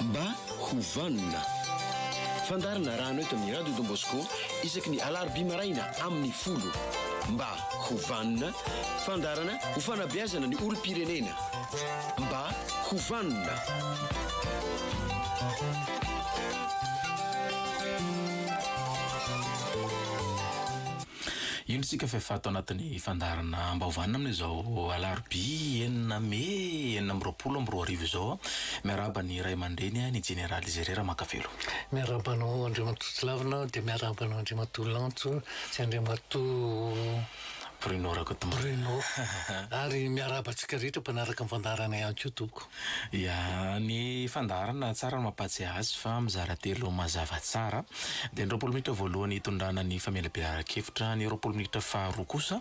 mba hovanina fandarana rano eto amin'ny radio Don Bosco isaky ny alarobia maraina amin'ny folo mba hovanina fandarana ho fanabeazana ny olom-pirenena mba hovanina. ino sika fefato anatin'ny fandarana mba hovanina amin'izao alarobia 9 May 2020 izao miaraba ny ray aman-dreny ny général Zerera Makavelo. Miarabanao Andriamatoa Lavina dia miarabanao Andriamatoa Lantso sy Andriamatoa Bruno Rakotombo. Bruno. Ary miarabantsika rehetra mpanaraka fandarana ihany koa toko. Ya, ny fandarana tsara mampatsy azy fa mizara telo mazava tsara. Dia ny 20 minitra voalohany hitondrana ny famelabearan-kevitra, ny 20 minitra faharoa kosa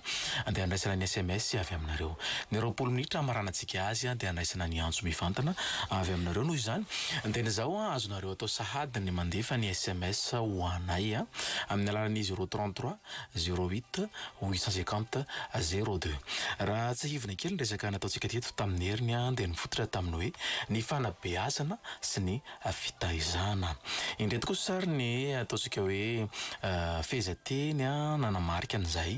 dia andraisana ny SMS avy aminareo. Ny 20 minitra amaranantsika azy dia andraisana ny antso mivantana avy aminareo noho izany. Dia izao azonareo atao sahady ny mandefa ny SMS ho anay amin'ny alalan'ny 033 08 850 02. Raha tsy hivina kely resaka nataontsika teto tamin'ny heriny dia nifototra tamin'ny hoe ny fanabeazana sy ny fitaizana. Indreto kosa sary ny ataontsika hoe fehezanteny nanamarika an'izay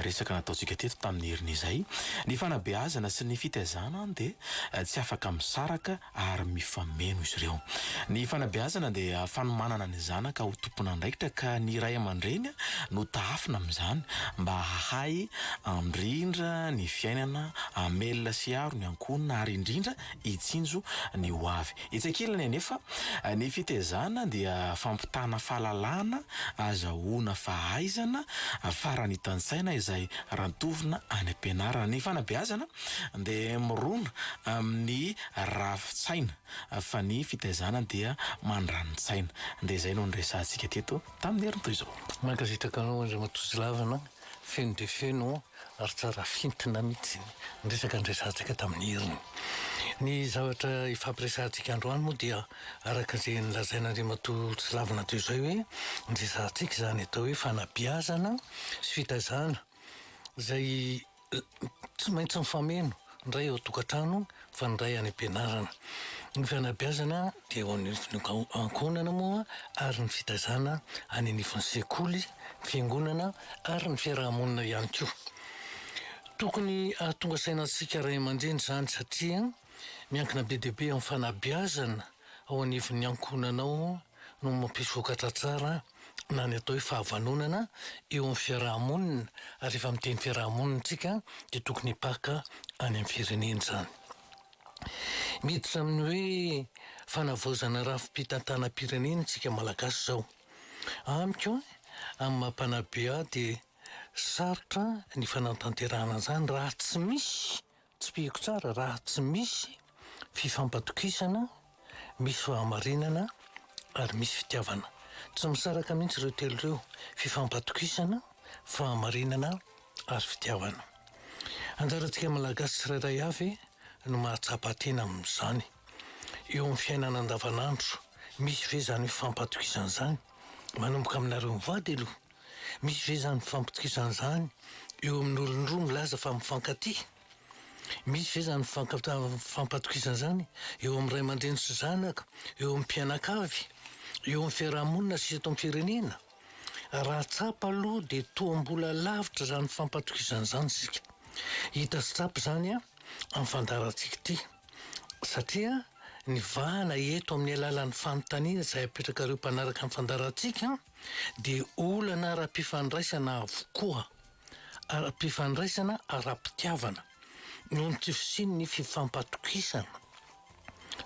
resaka nataontsika teto tamin'ny heriny izay. Ny fanabeazana sy ny fitaizana dia tsy afaka misaraka ary mifameno izy ireo. Ny fanabeazana dia fanomanana ny zanaka ho tompona andraikitra ka ny ray aman-dreny no taafina amin'izany mba hahay amindrindra ny fiainana amelona sy aro ny ankonina ary indrindra hitsinjo ny ho avy. Itsakilany anefa ny fitaizana dia fampitana fahalalana azahoana fahaizana farany tantsaina izay rantovina any ampianarana. Ny fanabeazana dia mirona amin'ny rafitsaina fa ny fitaizana dia mandranitsaina. Dia izay no nresantsika teto tamin'ny herinto izao. Mankasitraka anao Andriamatoa Lavina feno dia feno ary tsara fintina mihitsy nresaka nresantsika tamin'ny heriny. Ny zavatra ifampiresantsika androany moa dia araka izay nolazain'Andriamatoa Lavina teo izay hoe nresantsika izany atao hoe fanabeazana sy fitaizana izay tsy maintsy mifameno ndray eo tokantrano fa ndray any ampianarana. Ny fanabeazana dia eo amin'ny ankonana moa ary ny fitaizana any anivon'ny sekoly, fiangonana ary ny fiarahamonina ihany koa. Tokony ahatonga sainantsika ray aman-dreny izany satria miankina be dia be amin'ny fanabeazana ao anivon'ny ankonanao no mampisy vokatra tsara na ny atao hoe fahavanonana eo amin'ny fiarahamonina ary efa miteny fiarahamonina tsika dia tokony hipaka any amin'ny firenena izany. Miditra amin'ny hoe fanavaozana rafim-pitantanam-pirenena tsika malagasy izao. Amiko amin'ny mampanabea dia sarotra ny fanatanterahana izany raha tsy misy, tsy pihiko tsara, raha tsy misy fifampatokisana, misy fahamarinana ary misy fitiavana. Tsy misaraka mihitsy ireo telo ireo, fifampatokisana, fahamarinana ary fitiavana. Anjarantsika malagasy tsirairay avy no mahatsapa-tena amin'izany. Eo amin'ny fiainana andavanandro, misy ve zany fifampatokisana izany? Manomboka aminareo mivady aloha. Misy ve zany fifampatokisana izany eo amin'ny olon-droa milaza fa mifankatia? Misy ve zany fifampatokisana izany eo amin'ny ray aman-dreny sy zanaka, eo amin'ny mpianakavy, eo amin'ny fiarahamonina sy eto amin'ny firenena? Raha tsapa aloha dia toa mbola lavitra zany fifampatokisana izany sika. Hita sy tsapa zany amin'ny fandarantsika ity satria ny vahana eto amin'ny alalan'ny fanontaniana izay apetraka ireo mpanaraka ny fandarantsika dia olana ara-pifandraisana avokoa, ara-pifandraisana ara-pitiavana noho ny tsy fisiny ny fifampatokisana.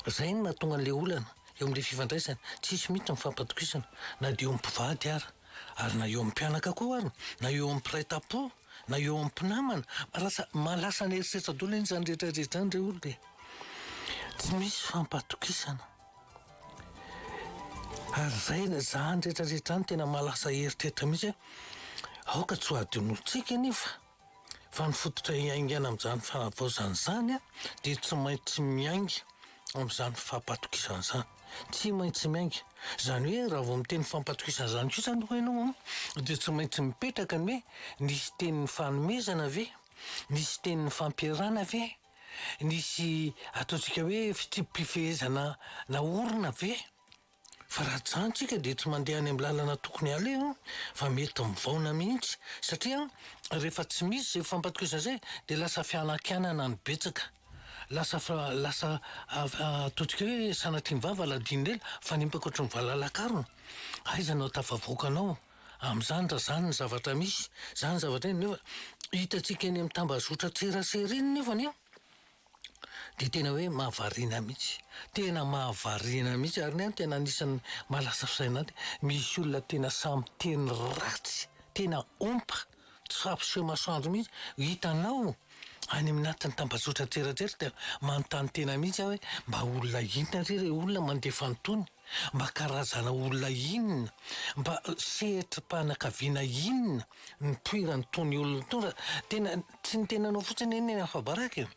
Izay no mahatonga an'ilay olana eo amin'ilay fifandraisana tsisy mihitsy ny fifampatokisana na dia eo amin'ny mpivady ary na eo amin'ny mpianaka koa ary na eo amin'ny mpiray-tam-po na eo amin'ny mpinamana malasa ny eritreritradolo iny izany rehetrarehetra izany ireo olona. Tsy misy fampatokisana ary izay zany rehetrarehetra izany tena malasa eritreritra mihitsy aoka tsy ho adinontsika anefa fa ny fototra iaingana amin'izany fanavaozana izany dia tsy maintsy miainga amin'izany fampatokisana izany. Tsy maintsy miainga izany hoe raha vao miteny fampatokisana izany koa izany ho ianao dia tsy maintsy mipetraka ny hoe nisy tenin'ny fanomezana ve, nisy tenin'ny fampiarana ve, nisy ataontsika hoe fitipifehezana na orona ve fa raha jantsika de tsy mandeha any amin'ny lalana tokony aleo fa mety mivaona mihitsy satria rehefa tsy misy zay fampatokozana zay de lasa fianankianana ny betsaka lasa ataontsika hoe sanatrim-vava ladinirela fa nimpaka ohatry ny valalakarona aizanao tafavoakanao am'zany ra zany ny zavatra misy zany zavatra iny nefa hitatsika eny amin'ny tambazotra tserasera iny nefany de tena hoe mahavariana mihitsy tena mahavariana mihitsy ary ny tena anisan'ny malasa fisainany misy olona tena samy teny ratsy tena ompa tsy fampiseho masoandro mihitsy hitanao any aminatin'ny tambazotra tserasera de manontany tena mihitsy aho hoe mba olona inona re olona mandeha fanontony mba karazana olona inona mba sehatra-panakaviana inona nipoirany tony olona tony tena tsy ny tenanao fotsiny eny afabaraka io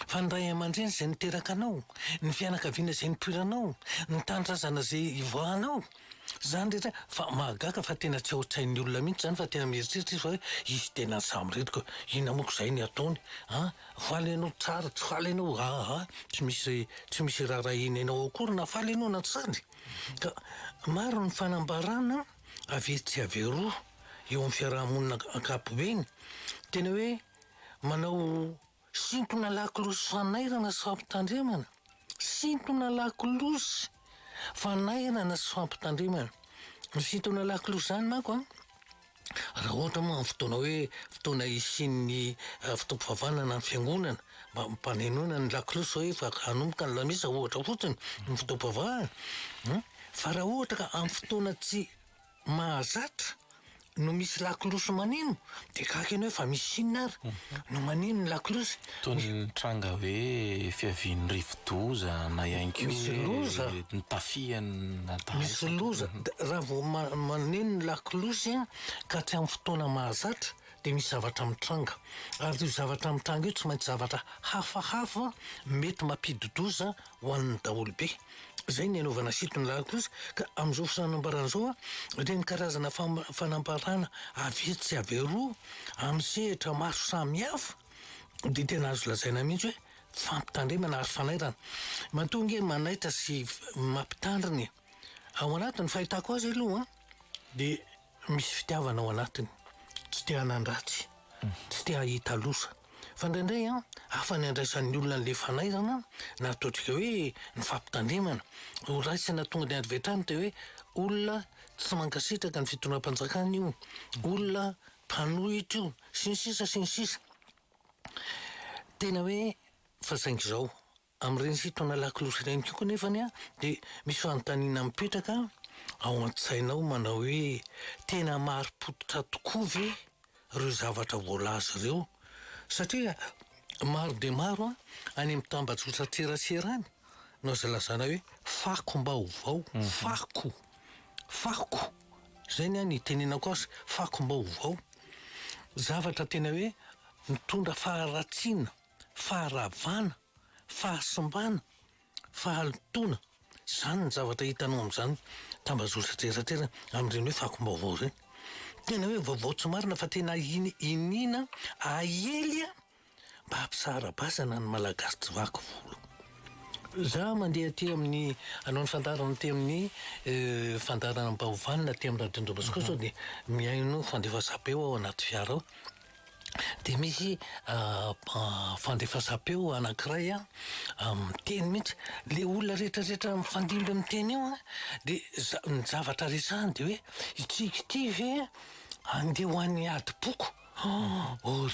fa ny ray aman-dreny zay niteraka anao ny fianakaviana zay nipoiranao ny tandrazana zay ivoahanao zany rehetra fa mahagaka fa tena tsy aotsain'ny olona mihitsy zany fa tena mieritreritra izy fa hoe izy tena ny samiretiko ina moko zay ny ataony faly anao tsara tsy faly anao tsy misy raharaha iny anao akory na faly anao na tsany ka maro ny fanambarana avetsy averoa eo amin'ny fiarahamonina ankapobeny tena hoe manao sintona lakolosy fanairana sy fampitandremana sintona lakolosy fanairana sy fampitandremana ny sintona lakolosy zany mako raha ohatra moa amin'ny fotoana hoe fotoana isin'ny fotoam-pivavanana ny fiangonana mba mpanenona ny lakolosy hoe fa hanomboka ny lamesa ohatra fotsiny ny fotoam-pivavahana fa raha ohatra ka amin'ny fotoana tsy mahazatra no misy lakolosy manino de kaky eny hoe fa misy inona ary no manino ny lakolosy tony tranga hoe fiavian'ny rivodoza na ianko misy loza ny tafiany misy loza raha vo maneno ny lakolosy ka tsy amin'ny fotoana mahazatra de misy zavatra mitranga ary io zavatra mitranga io tsy maintsy zavatra hafahafa mety mampidodoza ho an'ny daholobe zay ny anaovana sintony lakolosy ka am'izao fanambarana zao reny karazana fanambarana avetsy averoa amin'ny sehatra maro samihafa de tena azo lazaina mihitsy hoe fampitandremana ary fanairana matonga manaitra sy mampitandriny ao anatiny fahitako azy aloha de misy fitiavana ao anatiny tsy te hanandratsy tsy te hahita losa fa indraindray hafa ny andraisan'ny olona n'le fanairana na ataontsika hoe ny fampitandremana ho raisina tonga de andro vetrany de hoe olona tsy mankasitraka ny fitondram-panjakana io olona mpanohitra io sy ny sisa tena hoe fasaingy zao am'ireny sintona lakolosy ireny koko nefany de misy fanontaniana mipetraka ao an-tsainao manao hoe tena mari-pototra tokoa ve reo zavatra voalaza ireo satria maro de maro any amin'ny tambazotra tserasera any no aza lazana hoe fako mba ovao fako zay ny tenenako azy fako mba ovao zavatra tena hoe mitondra faharatsiana faharavana fahasimbana fahalotona zany ny zavatra hitanao am'zany tambazotra tserasera am'ireny hoe fako mba ovao reny tena hoe vaovao tsy marina fa tena inina aely mba hampisara-basana ny malagasy tsy vaky volo za mandeha aty amin'ny anao ny fandarana ty amin'ny fandarana mba hovanina ty amin'ny radiondrabasika sao de miaino fandefasam-peo ao anaty fiara ao de misy fandefasam-peo anankiray miteny mihitsy le olona rehetrarehetra mifandimby amin'ny teny eo de ny zavatra resahany de hoe itsika ity ve andeha ho an'ny adi-poko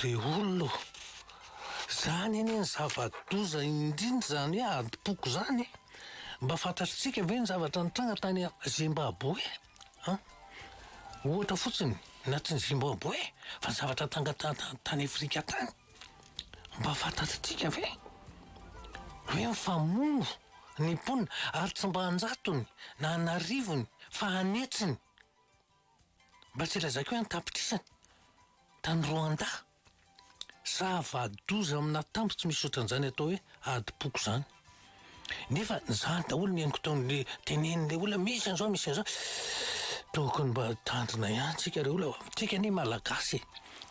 re olona zany eny ny zava-doza indrindra zany hoe adi-poko zany mba fantatritsika ve ny zavatra nitranga tany Zimbabwe ohatra fotsiny na tsy ny Zimbabwe fa ny zavatra tanga tany Afrika tany mba fantatritsika ve hoe mifamono ny mponina ary tsy mba hanjatony na hanarivony fa hanetsiny mba tsy lazaka hoe antapitrisany tany Rwanda zava-doza amina tampo tsy misy ohatran'izany atao hoe adi-poko zany nefa zany daholo ny haingo taon'le tenen'le olona misy an'izao tokony mba tandrina ihany tsika reo la tsika ny malagasy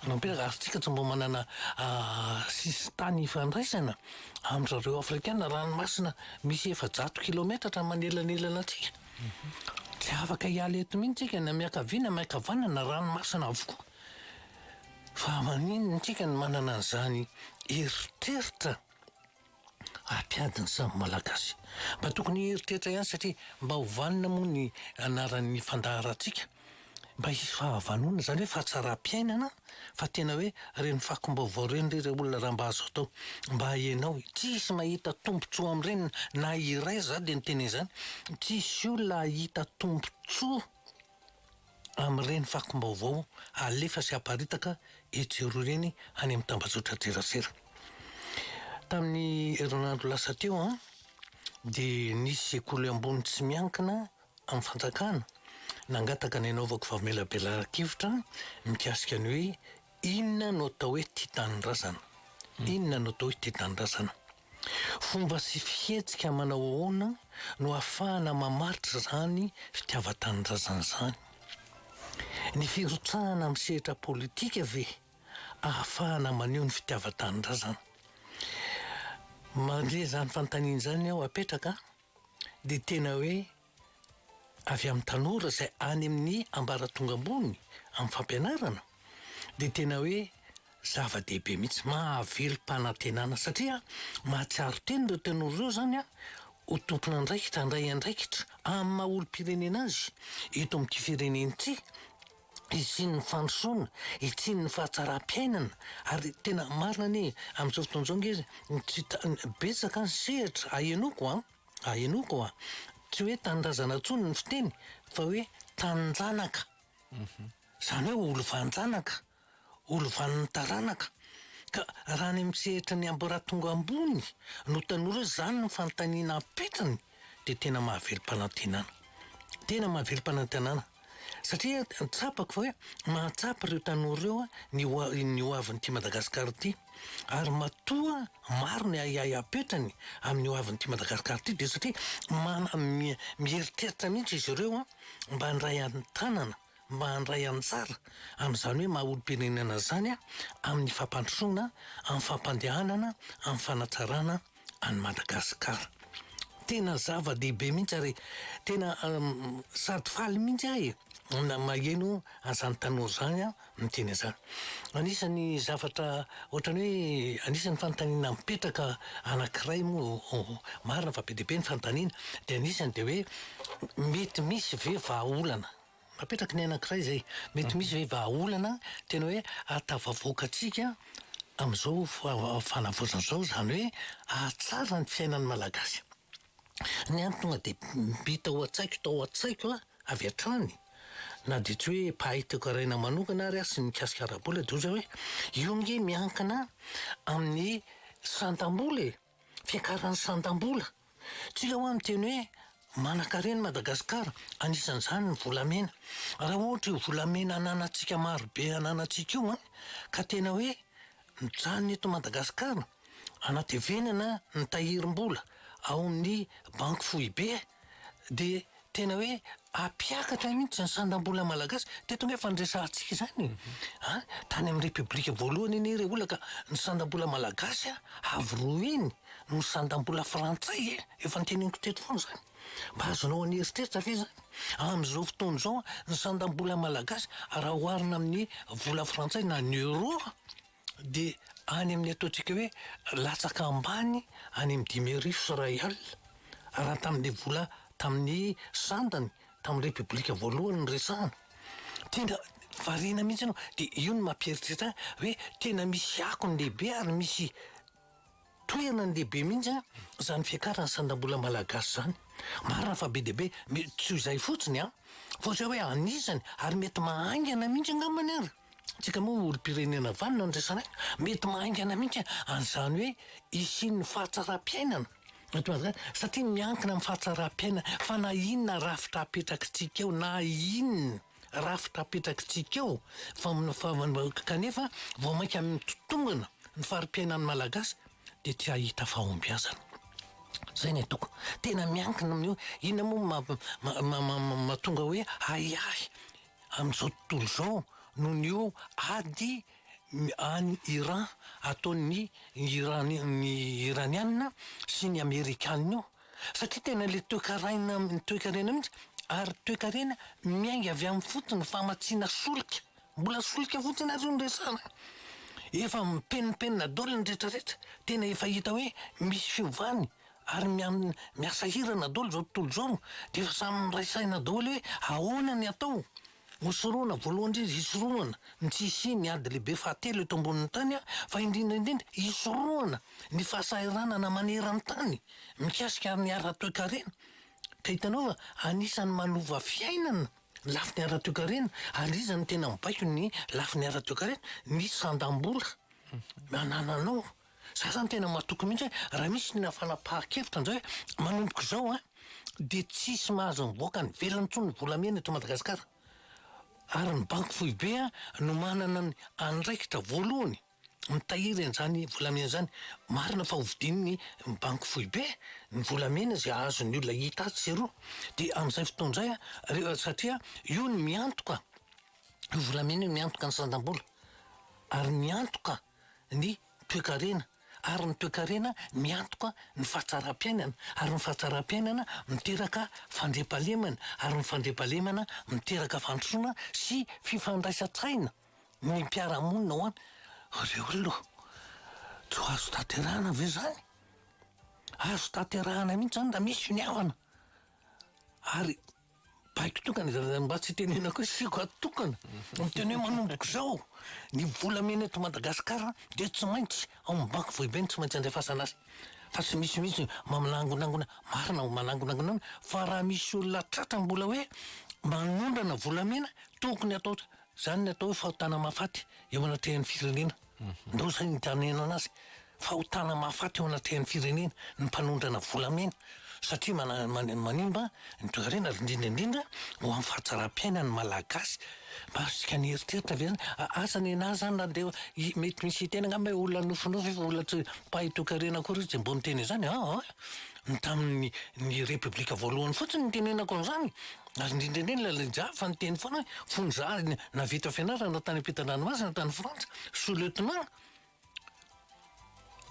nampetraka ary tsika tsy mba manana sisy tany ifandraisana amin'zareo afrikana ranomasina misy 700 kilometatra manelanelana atsika tsy afaka hiala eto mihitsy tsika na miakaviana miakavanana ranomasina avokoa fa maninona tsika ny manana an'izany eritreritra ampiadiny samy malagasy mba tokony eritreritra ihany satria mba hovanina moa ny anaran'ny fandaharantsika mba hisy fahavanona zany hoe fahatsara-piainana fa tena hoe reny fakom-baovao reny re olona raha mba azo atao mba haenao tsisy mahita tombontsoa amin'ireny na iray za de ny teny izany tsisy olona hahita tombontsoa amin'ireny fakom-baovao alefa sy aparitaka ejero reny any amin'ny tambazotra tserasera tamin'ny herinandro lasa teo de nisy sekoly ambony tsy miankina amin'ny fanjakana nangataka ny anaovako famelabelaran-kevitra mikasika ny hoe inona no atao hoe titanindrazana inona no atao hoe titanindrazana fomba sy fihetsika manao ahoana no ahafahana mamaritra zany fitiavan-tanindrazana zany ny firotsahana amin'ny sehatra politika ve ahafahana maneho ny fitiavan-tanindrazana mandeha zany fanontaniana zany aho apetraka de tena hoe avy amin'ny tanora izay any amin'ny ambaratonga ambony amin'ny fampianarana de tena hoe zava-dehibe mihitsy mahavelo-panantenana satria mahatsiaro teny reo tanora reo zany ho tompona andraikitra andray andraikitra amin'ny maha-olo-pirenena azy eto amin'ity firenentsy itsiny ny fandrosoana itsiny ny fahatsara-piainana ary tena marina ny amin'izao fotoan'izao nge betsaka ny sehatra ahenoko tsy hoe tanindrazana tsony ny fiteny fa hoe taninjanaka zany hoe olo vanjanaka olo vanin'ny taranaka ka raha ny misehatra ny ambaratonga ambony no tanora hoe zany ny fanontaniana apetrany de tena mahavelo-panantenana satria tsapako fa hoe mahatsapa ireo tanora ireo ny hoavin'ity Madagasikara ity ary matoa maro ny ahiahy apetrany amin'ny hoavin'ity Madagasikara ity de satria mieritreritra mihitsy izy ireo mba handray an-tanana mba handray anjara amin'izany hoe maha-olo-pirenena zany amin'ny fampandrosoana amin'ny fampandehanana amin'ny fanatsarana any Madagasikara tena zava-dehibe mihitsy ary tena sady faly mihitsy ahy na maheno azany tanora zany miteny izany anisany zavatra ohatrany hoe anisany fanontaniana mipetraka anankiray moa marina fa be dehibe ny fanontaniana de anisany de hoe mety misy ve vahaolana mapetraka ny anankiray zay mety misy ve vahaolana tena hoe atavavoakatsika amin'izao fanavozan'izao zany hoe ahatsara ny fiainan'ny malagasy ny any tonga de mbita ho atsaiko avy atrany na de tsy hoe mpahitako araina manokana ary sy mikasika arabola de oza hoe io nge miankina amin'ny santam-bola fiakaran'ny santam-bola tsika ho am'teny hoe manan-kareny Madagasikara anisan'izany ny volamena raha ohatra io volamena ananatsika marobe ananatsika io ka tena hoe mijanona eto Madagasikara anaty venana ny tahirim-bola ao amin'ny banky fohibe de tena hoe apiakatra mihitsy ny sandam-bola malagasy de tonga hoe fandresantsika zany tany amin'ny repoblika voalohany iny re olona ka ny sandam-bola malagasy avy roa iny no sandam-bola frantsay efa nyteneniko teto foana zany mba azonao any eritreritra ve zany amin'izao fotoana zao ny sandam-bola malagasy raha oharina amin'ny vola frantsay na ny euro de any amin'ny ataontsika hoe latsaka ambany any amin'ny 5,000 sy ray alina raha tamin'ny vola tamin'ny sandany tamin'ny repoblika voalohany ny resahana tena variana mihitsy anao de io ny mampieritreritra hoe tena misy akony lehibe ary misy toerana ny lehibe mihitsy zany fiakarany sandam-bola malagasy zany marina fa be dehibe tsy izay fotsiny fa zay hoe anisany ary mety mahaingana mihitsy angambany ary tsika moa olo-pirenena vanina ndraisana mety mahaingana mihitsy an'izany hoe isin'ny fahatsara-piainana satria miankina amin'ny fahatsara-piainana fa na inona rafitra apetrakitsika eo na inona rafitra apetrakitsika eo kanefa vao mainka amin'ny totongana ny fari-piainan'ny malagasy de tsy ahita fahombiazana zay ny atoko tena miankina amin'io inona moa mahatonga hoe ahiahy amin'izao tontolo izao noho ny io ady any Iran ataon'ny iranianina sy ny amerikanina io satria tena le toe-karena mihitsy ary toe-karena miainga avy amin'ny fotsiny famatsiana solika mbola solika fotsiny ary io resana efa mipenipenina daholo ny rehetrarehetra tena efa hita hoe misy fiovany ary miasa hirana daholo zao tontolo zao de efa samy miraisaina daholo hoe ahoana ny atao hosoroana voalohany izy hisoroana ny tsisy ny ady lehibe fahatelo eto ambonin'ny tany fa indrindraindrindra hisoroana ny fahasahiranana maneran'ny tany mikasika ny ara-toe-karena ka hitanao fa anisany manova fiainana lafiny ara-toe-karena ary izany tena mibaiko ny lafiny ara-toe-karena ny sandam-bola manananao zany tena mahatoky mihitsy raha misy ny fanapahan-kevitra an'izao hoe manomboka izao de tsisy mahazo mivoaka ny velany tsony ny volamena eto Madagasikara ary ny banky fohibe no manana ny andraikitra voalohany mitahiry an'izany volamena zany marina fa hovidin'ny banky fohibe ny volamena zay azon'ny olona hita azy zay roa de amin'izay fotoan'izay satria io ny miantoka io volamena io miantoka ny sandam-bola ary miantoka ny toe-karena ary ny toe-karena miantoka ny fahatsara-piainana ary ny fahatsara-piainana miteraka fandriampahalemana ary ny fandriampahalemana miteraka fandrosoana sy fifandraisan-tsaina ny mpiara-monina ho any reo aloha tsy azo tanterahana ve zany azo tanterahana mihitsy zany da misy ny havana ary baiko tokana mba tsy tenenako hoe siko atokana miteny hoe manomboka izao ny volamena eto Madagasikara de tsy maintsy ao amin'ny banky fohibe tsy maintsy andefasana azy fa tsy misy mihitsy mamanangonangona marina manangonangona fa raha misy olona tratra mbola hoe manondrana volamena tokony atao zany ny atao hoe fahotana mahafaty eo anatrehan'ny firenena ndao zay ny tanena anazy fahotana mahafaty eo anatrehan'ny firenena ny mpanondrana volamena satria manimba ny toe-karena ary indrindraindrindra ho amin'ny fahatsara-piainany malagasy mba sika ny eritreritra ve zany asany anazy zany na de mety misy tena ngamba hoe olona nofinofy fa olona tsy mpahay toe-karena koa izy mbo miteny izany ny tamin'ny repoblika voalohany fotsiny nitenenako an'izany ary indrindraindrindra lalaja fa niteny foana hoe fonja navita fianarana tany ampitan-dranomasina tany Frantsa sous-lieutenant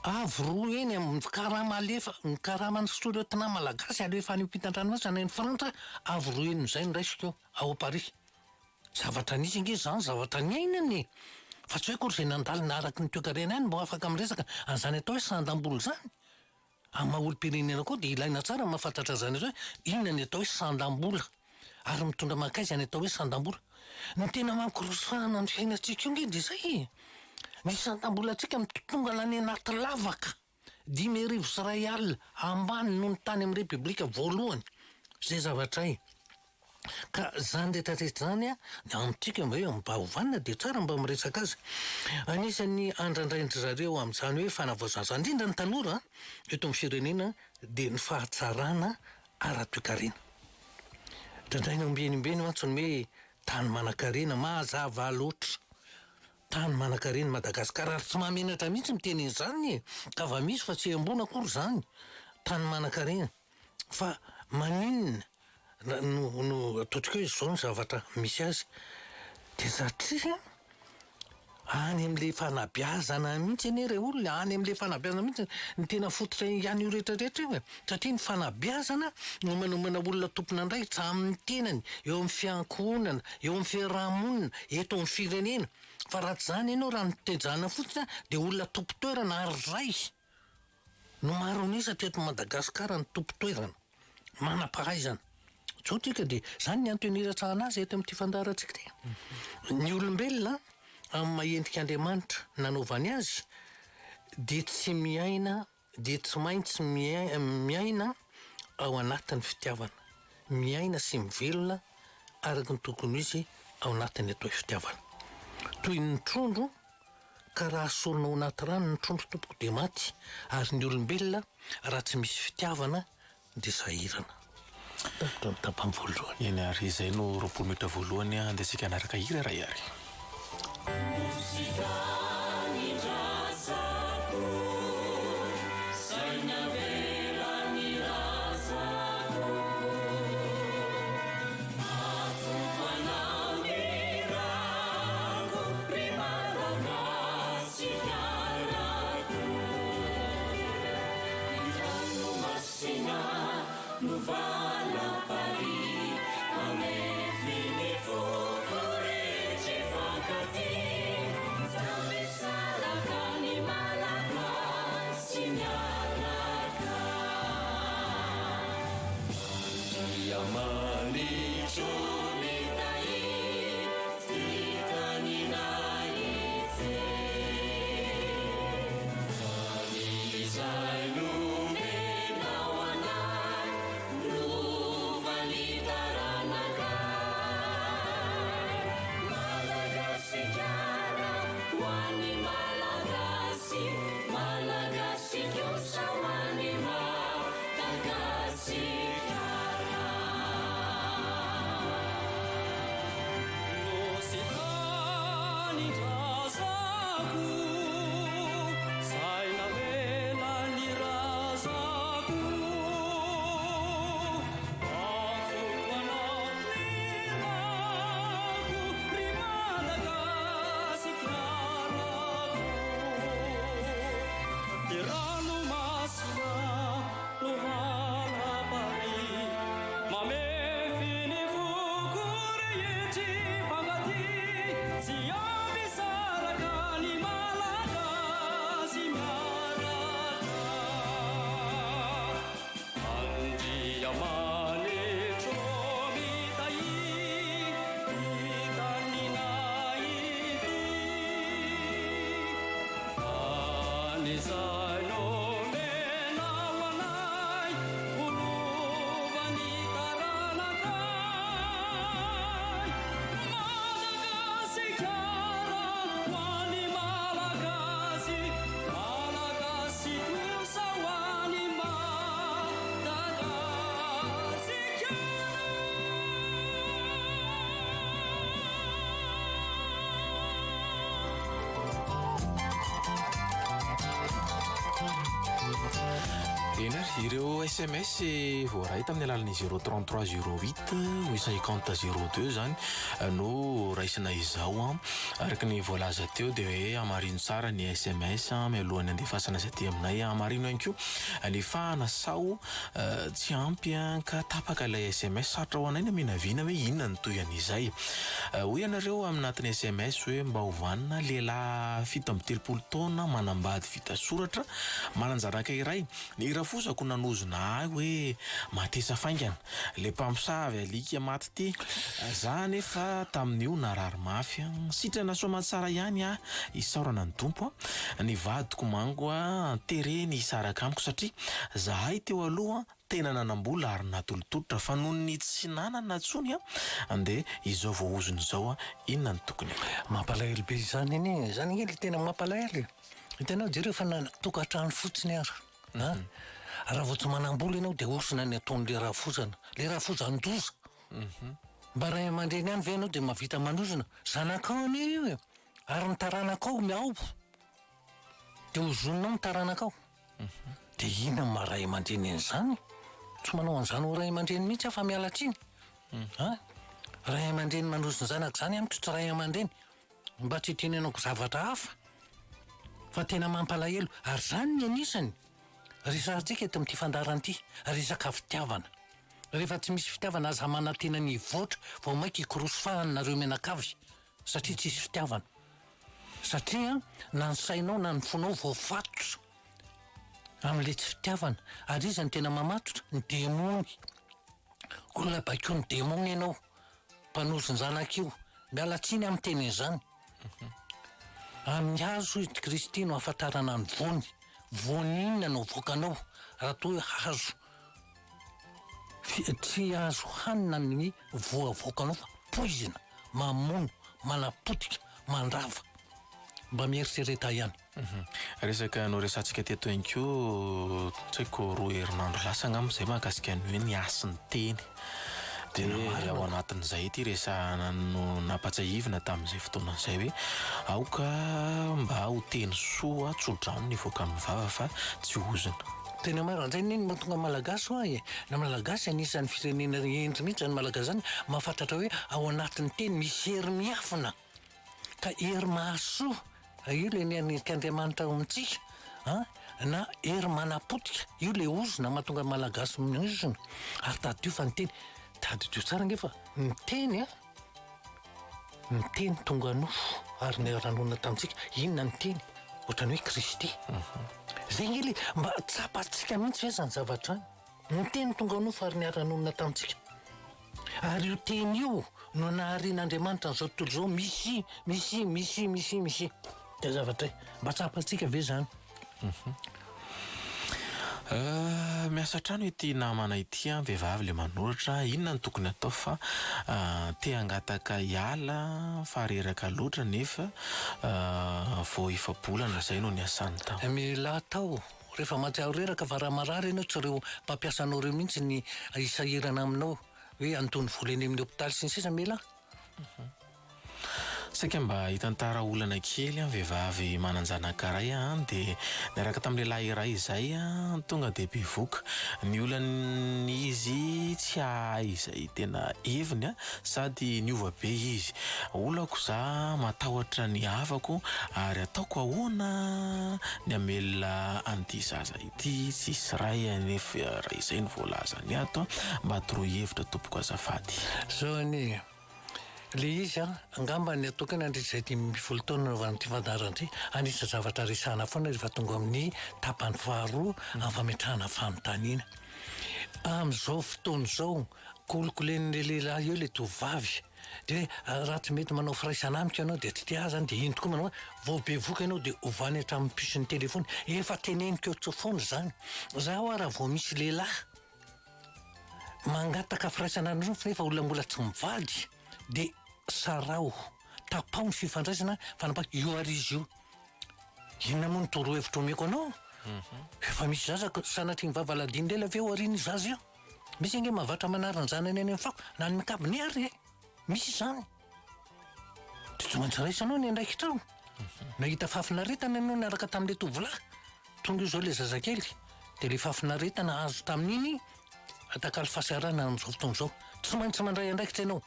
avy roa eny amin'ny karama alefa ny karamany sous-lieutenant malagasy alefa any ampitan-dranomasina ny Frantsa avy roa eny zay niraisiko ao Paris zavatra nisy nge zany zavatra niainany fa tsy hoe kory zay nandalina araky ny toe-karena any mbo afaka miresaka an'izany atao hoe sandam-bola zany amin'ny maha-olo-pirenena koa de ilaina tsara mahafantatra zany hoe inona ny atao hoe sandam-bola ary mitondra makaiza ny atao hoe sandam-bola ny tena mampikorosahana ny fiainantsika io nge de zay ny sandam-bola atsika mitotonga lany anaty lavaka 10,000 sy 1 alina ambany noho ny tany amin'ny repoblika voalohany zay zavatra ka zany rehetrarehetra zany amintsika mba hoe mba hovanina de tsara mba miresaka azy anisan'ny andrandraindry zareo amin'izany hoe fanavaozana indrindra ny tanora eto amin'ny firenena de ny fahatsarana ara-toe-karena dandraina ombenimbeny antsony hoe tany manan-karena mazava loatra tany manan-karena Madagasikara ary tsy mahamenatra mihitsy miteny izany ka va misy fa tsy ambona akory zany tany manan-karena fa maninona no ataotsika hoe zao ny zavatra misy azy de satria any am'le fanabeazana mihitsy ane re olona any am'le fanabeazana mihitsy ny tena fototra ihany io rehetrarehetra io satria ny fanabeazana no manomana olona tompon'andraikitra amin'ny tenany eo amin'ny fiankohonana eo amin'ny fiarahamonina eto amin'ny firenena fa raha tsy zany ianao raha nitejana fotsiny de olona tompo-toerana ary zay no maro ny satria eto Madagasikara ny tompo-toerana manam-pahaizana tsotrika de zany ny antony iratsahana azy eto amin'ity fandaharantsika ty ny olombelona amin'ny mahendrika Andriamanitra nanaovany azy de tsy miaina de tsy maintsy miaina ao anatin'ny fitiavana miaina sy mivelona araky ny tokony izy ao anatin'ny atao fitiavana toy ny trondro ka raha sorona ao anaty rano ny trondro tompoko de maty ary ny olombelona raha tsy misy fitiavana de sahirana tapany voalohany eny ary izay no roapolo minitra voalohany andesika anaraka hira raha iary Ireo SMS voaray tamin'ny alalan'ny 033 08 850 02 zany no raisina izao araka ny voalaza teo dia hoe amarino tsara ny SMS mialohan'ny andefasana izay aty aminay amarino ihany koa ny fahanasao tsy ampy ka tapaka ilay SMS sarotra ho anay na minaviana hoe inona ny toyan'izay hoy ianareo amin'natin'ny SMS hoe mba hovanina lehilahy fito amby 30 taona manambady vita soratra mananjaraka iray ny rafozako nanozona ahy hoe matesa faingana le mpamosavy alika maty ty za nefa tamin'io narary mafy sitrana soamatsara ihany isaorana ny tompo ny vadiko mango tereny isaraka amiko satria zahay teo aloha tena nanambola ary natolotolotra fa noho ny tsy nanana tsony ande izao voahozony zao inona ny tokony mampalahelo be zany iny zany iny tena mampalahelo hitanao jereo fa tokantrano fotsiny ary raha vao tsy manam-bola ianao dia osina ny ataon'le rahafozana le rahafozan-doza mba ray aman-dreny ihany ve ianao dia mavita manozona zanakao ane io ary ny taranakao miao dia hozoninao ny taranakao dia inona maray aman-dreny an'izany tsy manao an'izany ho ray aman-dreny mihitsy fa mialatriny ray aman-dreny manozona zanaka zany amiko tsy ray aman-dreny mba tsy tenenako zavatra hafa fa tena mampalahelo ary zany ny anisany resahantsika eto amin'ity fandaran'ity resaka fitiavana rehefa tsy misy fitiavana aza manantena ny voatra vao mainka ikorosofahany nareo menakavy satria tsisy fitiavana satria na ny sainao na ny fonao voafatotra amin'le tsy fitiavana ary izy ny tena mamatotra ny demony olona bakeo ny demony ianao mpanozony zanak'io mialatsiny amin'ny teny izany amin'ny hazo izy Kristy no ahafantarana ny voany voninona no voakanao raha toa hoe hazo tsy azo hanina ny voavoakanao fa poizina mamono manapotika mandrava mba mieritsereta ihany resaka no resantsika teto ihany koa tsy haiko roa herinandro lasa angamba mahakasika ny hoe ny asin'ny teny dia ao anatin'izay ity resahana no nampatsahivina tamin'izay fotoanan'izay hoe aoka mba ho teny soa tsodrano ny voakan'ny vava fa tsy hozina tena maro an'izay niny mahatonga malagasy ho na malagasy anisan'ny firenena endry mihitsy zany malagasy zany mahafantatra hoe ao anatin'ny teny misy hery miafina ka hery mahasoa io le ny anik'Andriamanitra ao amintsika na hery manapotika. Io le ozona mahatonga malagasy miozona. Ary tadio fa ny teny. Tadio tsara ngefa ny teny a. Ny teny tonga nofo ary ny ranona tamintsika. Inona ny teny? Ohatrany hoe Kristy. Zay ngely mba tsapatsika mihitsy hoe zany zavatra any. Ny teny tonga nofo ary ny ranona tamintsika. Ary io teny io no naharian'Andriamanitra n'izao tontolo izao misy. Dia zavatra mba tsapatsika ve zany? Miasa trano ity namana ity vehivavy le manoratra inona ny tokony atao fa te hangataka hiala fa reraka loatra nefa vao ifabolana zay no ny asany tao. Mila atao rehefa matsiaro reraka fa raha marary ianao tsy ireo mpampiasanao ireo mihitsy ny isahirana aminao hoe antony vola eny amin'ny hopitaly sy ny sisa mila. Saika mba hitantara olana kely vehivavy mananjanakaray dia niaraka tamin'ny lehilahy iray izay tonga dia bevoka ny olany izy tsy ahay izay tena heviny sady niova be izy. Olako za matahotra ny havako ary ataoko ahoana ny amelona an'ity zaza ity tsisy ray nefa raha izay ny voalaza ny ato mba atoroy hevitra tompoko azafady. Zany le izy angamba ny atokana andritra izay 10 taona no van'ity fandaran'ity anisy zavatra resana foana rehefa tonga amin'ny tapany faharoa amin'ny fametrahana fanontaniana. Amin'izao fotoana izao kolokolen'le lehilahy eo le tovavy dia raha tsy mety manao firaisanamika ianao dia tsy tia zany dia iny tokoa manao vao bevoka ianao dia ovany hatramin'ny pusin'ny telefony efa teneniko eo tsofoana zany. Zaho raha vao misy lehilahy mangataka firaisana nefa olona mbola tsy mivady dia sarao tapao ny fifandraisana fanapaka io ary izy io. Inona moa ny toro hevitra omeko anao? Efa misy zaza sanatry ny vavaladiny lela aveo ariany zaza io. Misy ange mavatra manarany zanany any amin'ny fako na ny mikabiny ary misy zany. Dia tsy maintsy raisanao ny andraikitrao. Nahita fafinaretana ianao niaraka tamin'ilay tovolahy. Tonga io zao le zazakely dia le fafinaretana azo tamin'iny atakalo fasiarana amin'izao fotoana izao. Tsy maintsy mandray andraikitra ianao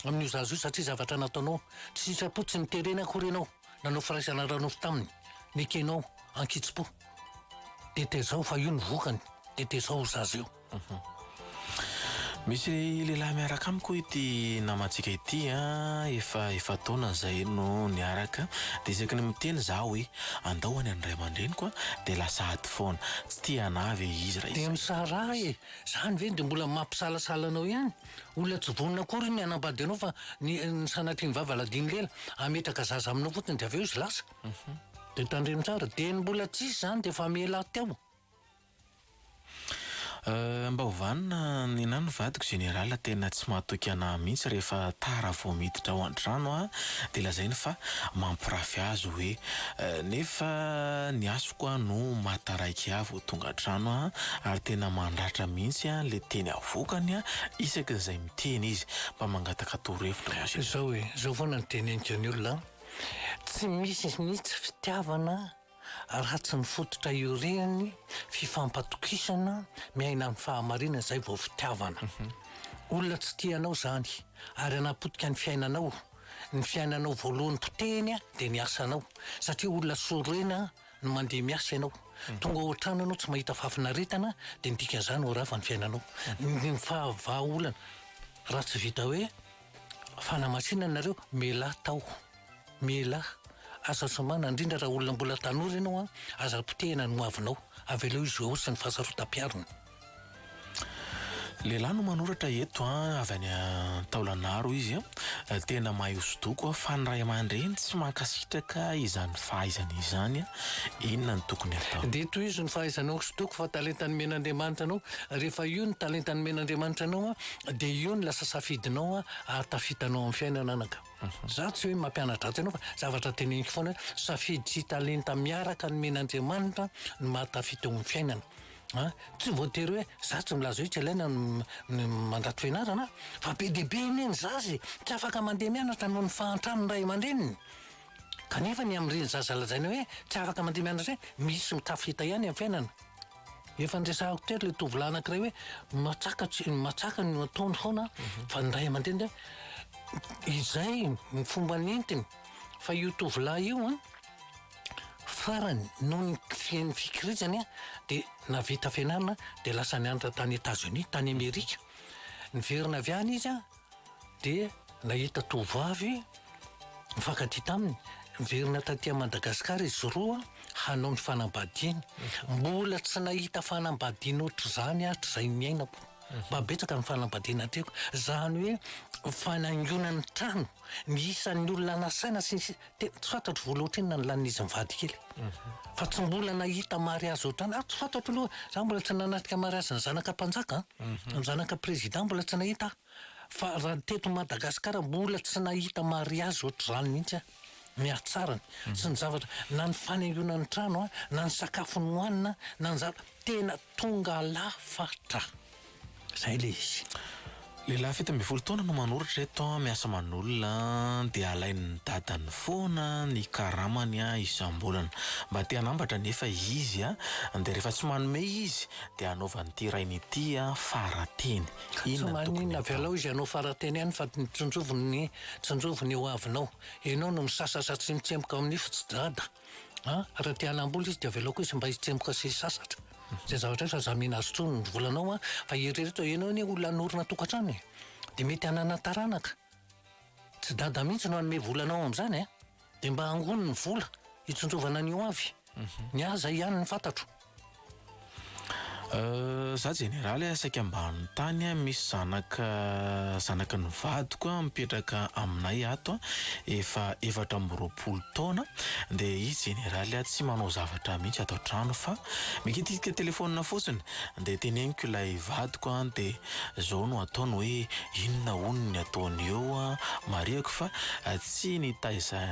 amin'io zaza io satria zavatra nataonao tsy sitrapotsy niterena akory ianao nanao firaisana ranofo taminy nekenao ankitsy-po dia tezao fa io ny vokany dia tezao zaza io. Misy lehilahy miaraka amiko ity namantsika ity efa taona zay no niaraka dia isaky ny miteny zaho hoe andao any andray aman-dreniko dia lasa ady foana tsy tia navy izy raha dia misara zany ve dia mbola mampisalasalanao ihany olona tsy vonona akory ny anambady anao fa ny sanatry ny vavaladiny lela ametraka zaza aminao fotiny dia aveo izy lasa dia tandremo tsara dia ny mbola tsisy zany dia efa miela teo. Mba hovanina ny nano vadiko generala tena tsy mahatoky anahy mihitsy rehefa tara vao miditra ao an-trano dia lazainy fa mampirafy azy hoe nefa ny asoko no mataraiky ahy vao tonga an-trano ary tena mandratra mihitsy le teny avokany isaky izay miteny izy mba mangataka torohevitra azy. Izao hoe izao foana ny teneniko ny olona tsy misy mihitsy fitiavana raha tsy mifototra ioreny fifampatokisana miaina amin'ny fahamarinana izay vao fitiavana. Olona tsy tianao zany ary anapotika ny fiainanao voalohany poteny dia ny asanao satria olona sorena no mandeha miasa ianao. Tonga ao an-trano ianao tsy mahita fafinaretana dia ny dikan'izany ho rafa ny fiainanao. Ny fahavaolana raha tsy vita hoe fanamasinana nareo mela tao mela asa somana indrindra raha olona mbola tanora ianao aza potehina no avinao avy eo izy eo sy ny fahasarotam-piarona. Lehilahy no manoratra eto avy any Taolanaro izy tena mahay hosodoko fa ny ray aman-dreny tsy mankasitraka izany fahaizana izany inona ny tokony atao. Dia toy izy ny fahaizanao hosodoko fa talentany men'Andriamanitra anao rehefa io ny talentany men'Andriamanitra anao dia io ny lasa safidinao ahatafitanao amin'ny fiainana anaka. Za tsy hoe mampianatra ato ianao fa zavatra teneniko foana safidy sy talenta miaraka ny men'Andriamanitra no mahatafita eo amin'ny fiainana. Tsy voatery hoe za tsy milaza hoe tsy ilaina ny mandato fianarana fa be dia be iny zazy tsy afaka mandeha mianatra noho ny fahantrano ny ray aman-dreniny kanefa ny amin'ireny zaza lazaina hoe tsy afaka mandeha mianatra misy mitafita ihany amin'ny fiainana. Efa ndresahako tery le tovolahy anankiray hoe matsaka no ataony foana fa ny ray aman-dreny izay ny fomba nentiny fa io tovolahy io farany noho ny fikirizany a dia navita fianarana dia lasa nianatra tany États-Unis tany Amerika. Niverina avy any izy a dia nahita tovavy mifankatia taminy. Niverina taty Madagasikara izy roa hanao ny fanambadiany. Mbola tsy nahita fanambadiana ohatr'izany hatr'izay miainako. Mba betsaka ny fanambadiana tiako. Zany hoe fanaingonany trano ny isan'ny olona nasaina tsy fantatro vola ohatriny na ny lanin'izy mivady kely. Fa tsy mbola nahita mariazy ohatrany. Tsy fantatro aloha, za mbola tsy nanatrika mariazy ny zanaka mpanjaka, ny zanaka président mbola tsy nahita. Fa raha teto Madagasikara mbola tsy nahita mariazy ohatr'izany mihitsy mihatsarany. Sy ny zavatra na ny fanaingonany trano na ny sakafo ny hohanina na ny tena tonga lafatra. Zay le izy. Lehilahy fito amby folo taona no manoratra eto miasa manolona dia alain'ny dadany foana ny karamany isam-bolana mba te hanambatra nefa izy dia rehefa tsy manome izy dia anaovany ity rainy ity farateny. Tsy maninona velao izy anao farateny ihany fa tsinjovony eo avinao. Ianao no misasatra tsy mitsemboka amin'ny fotsy dada. Raha te hanambola izy dia velao koa izy mba hitsemboka sy sasatra. Zay zavatra fa za mihina azy tsony ny volanao fa eritrereto ianao ny olona norina tokantrano dia mety hanana taranaka. Tsy dada mihitsy no hanome volanao amin'izany dia mba angony ny vola hitsonjovana an'io avy. Ny aza ihany ny fantatro. Za jeneraly saika ambany tany misy zanaka ny vadiko mipetraka aminay ato efa 4 taona dia izy jeneraly tsy manao zavatra mihitsy ato trano fa mikitika telefonina fotsiny dia teneniko ilay vadiko dia zao no ataony hoe inona hono ny ataony eo mariako fa tsy nitaiza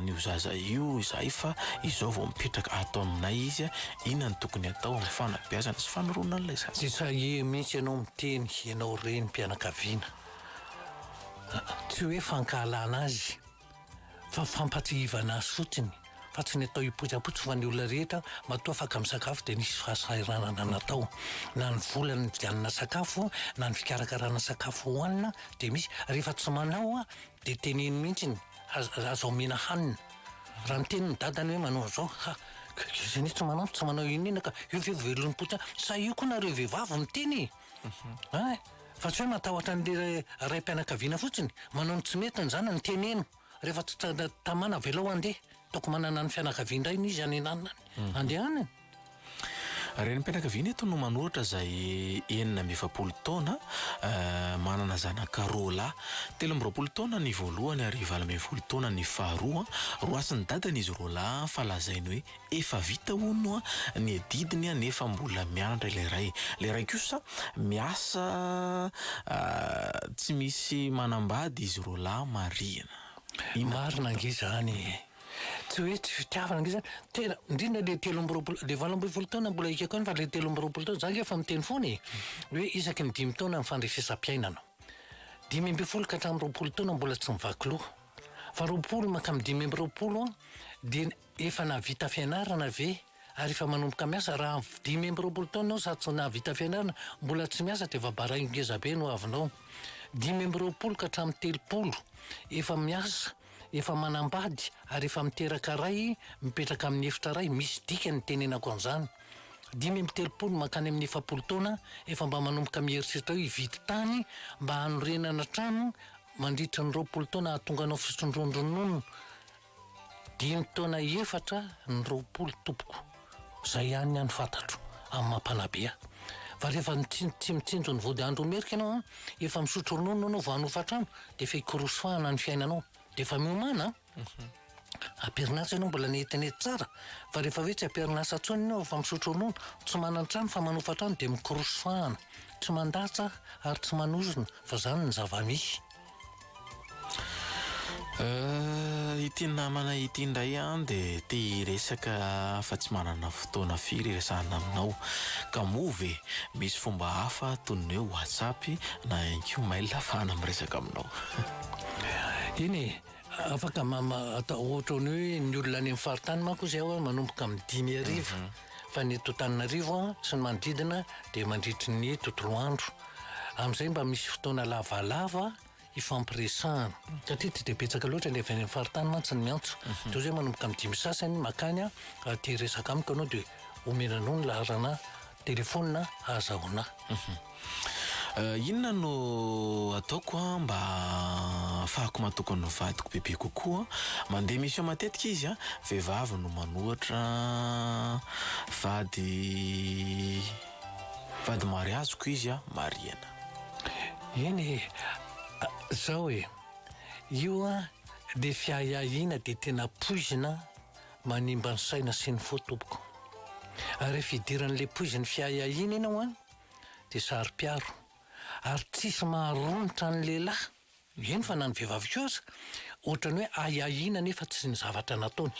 n'io zaza io izay fa izao vao mipetraka ato aminay izy inona ny tokony atao amin'ny fanabeazana sy fanoroana an'ilay zaza. Tsy sahy mihitsy ianao miteny ianao reny mpianakaviana. Tsy hoe fankahalana azy fa fampatsihivana azy fotsiny. Fa tsy ny atao hipotsapotso fa ny olona rehetra matoa afaka misakafo dia nisy fahasahiranana natao. Na ny volany vidianana sakafo na ny fikarakarana sakafo hohanina dia misy rehefa tsy manao dia teneny mihitsy azo mihina hanina. Raha miteny ny dadany hoe manao zao izy ny tsy manao inona ka io velon'ny potsa sa io koa nareo vehivavy miteny. Fa tsy hoe matahotra n'le ray mpianakaviana fotsiny manao ny tsy mety ny zana ny teneno rehefa tsy tamana velao andeha toko manana ny fianakaviana indray izy any ananany andehanany. Reny mpianakaviana eto no manoratra zay 9 taona manana zanaka rola 13 taona ny voalohany ary 20 taona ny faharoa. Roasiny dadany izy rola fa lazainy hoe efa vita hono ny didiny nefa mbola mianatra ilay ray kosa miasa tsy misy manambady izy rola marina. Marina angizany. Tsy hoe tsy fitiavana angizany. Tena indrindra le 20 taona mbola ikako any fa le 13 taona zany efa miteny foana hoe isaky ny 5 taona ny fandresesa-piainana. 15 ka hatramin'ny 20 taona mbola tsy mivaky loha. Fa 20 makamy 15 dia efa navita fianarana ve ary efa manomboka miasa. Raha 15 taona sady tsy navita fianarana mbola tsy miasa dia vabarainy ngezabe no avinao. 15 ka hatramin'ny 30 efa miasa efa manambady ary efa miteraka ray mipetraka amin'ny efitra ray misy dikany tenenako an'izany. 30 makany amin'ny 70 taona efa mba manomboka mieritreritra hividy tany mba hanorenana trano mandritra ny 20 taona hahatonganao fisondrondronono 5 taona efatra ny 20 tompoko. Zay ihany ny fantatro amin'ny mampanabe. Fa rehefa tsy mitsinjo ny vody andro merika ianao efa misotro ronono anao vao hanofa trano dia efa hikorosofahana ny fiainanao dia efa miomana. Aperinasa ianao mbola nentinety tsara fa rehefa hoe tsy aperinasa tsony ianao fa misotro ronono tsy manana trano fa manofa trano dia mikorosofahana tsy mandatsa ary tsy manozona fa zany ny zava-misy. Ity namana ity indray dia te hiresaka fa tsy manana fotoana firy resahana aminao ka move misy fomba hafa toy ny hoe WhatsApp na mail ahafahana miresaka aminao. Iny afaka atao ohatra ny hoe ny olona any amin'ny faritany manko zay manomboka amin'ny 10 fa ny eto Antananarivo sy ny manodidina dia mandritry ny tontolo andro. Amin'izay mba misy fotoana lavalava ifampiresahana satria tsy dia betsaka loatra le avy any amin'ny faritany mantsy ny miantso toy zay manomboka amin'ny 5 sasany makany tia resaka amiko anao dia omenanao ny laharana telefônina azahoana. Inona no ataoko mba afahako matokony ny vadiko bebe kokoa mandeha mission matetika izy vehivavy no manohatra vady mariazoko izy mariana. Eny zao io dia fiahiahina dia tena poizina manimba ny saina sy ny fotompoko ary fidiran'le poiziny fiahiahina ianao dia sary-piaro ary tsisy maharonitra ny lehilahy eny fa na ny vehivavy koa aza ohatrany hoe ahiahina nefa tsy ny zavatra nataony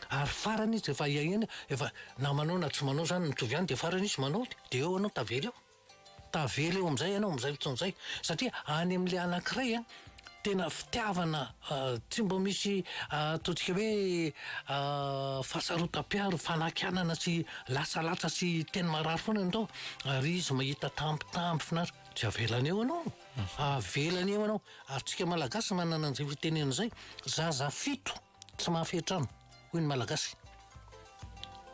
ary farany izy efa ahiahina efa na manao na tsy manao zany mitovy ihany dia farany izy manao dia eo anao tavely eo amin'izay ianao amin'izay fotoan'izay satria any amin'le anankiray tena fitiavana tsy mba misy ataontsika hoe fahasarotam-piaro fanakianana sy lasalatsa sy teny marary foana ndao ary izy mahita tampitampi finaritra tsy avelany eo anao avelany eo anao ary tsika malagasy manana an'izay fitenena izay zaza fito tsy mahafetrano hoy ny malagasy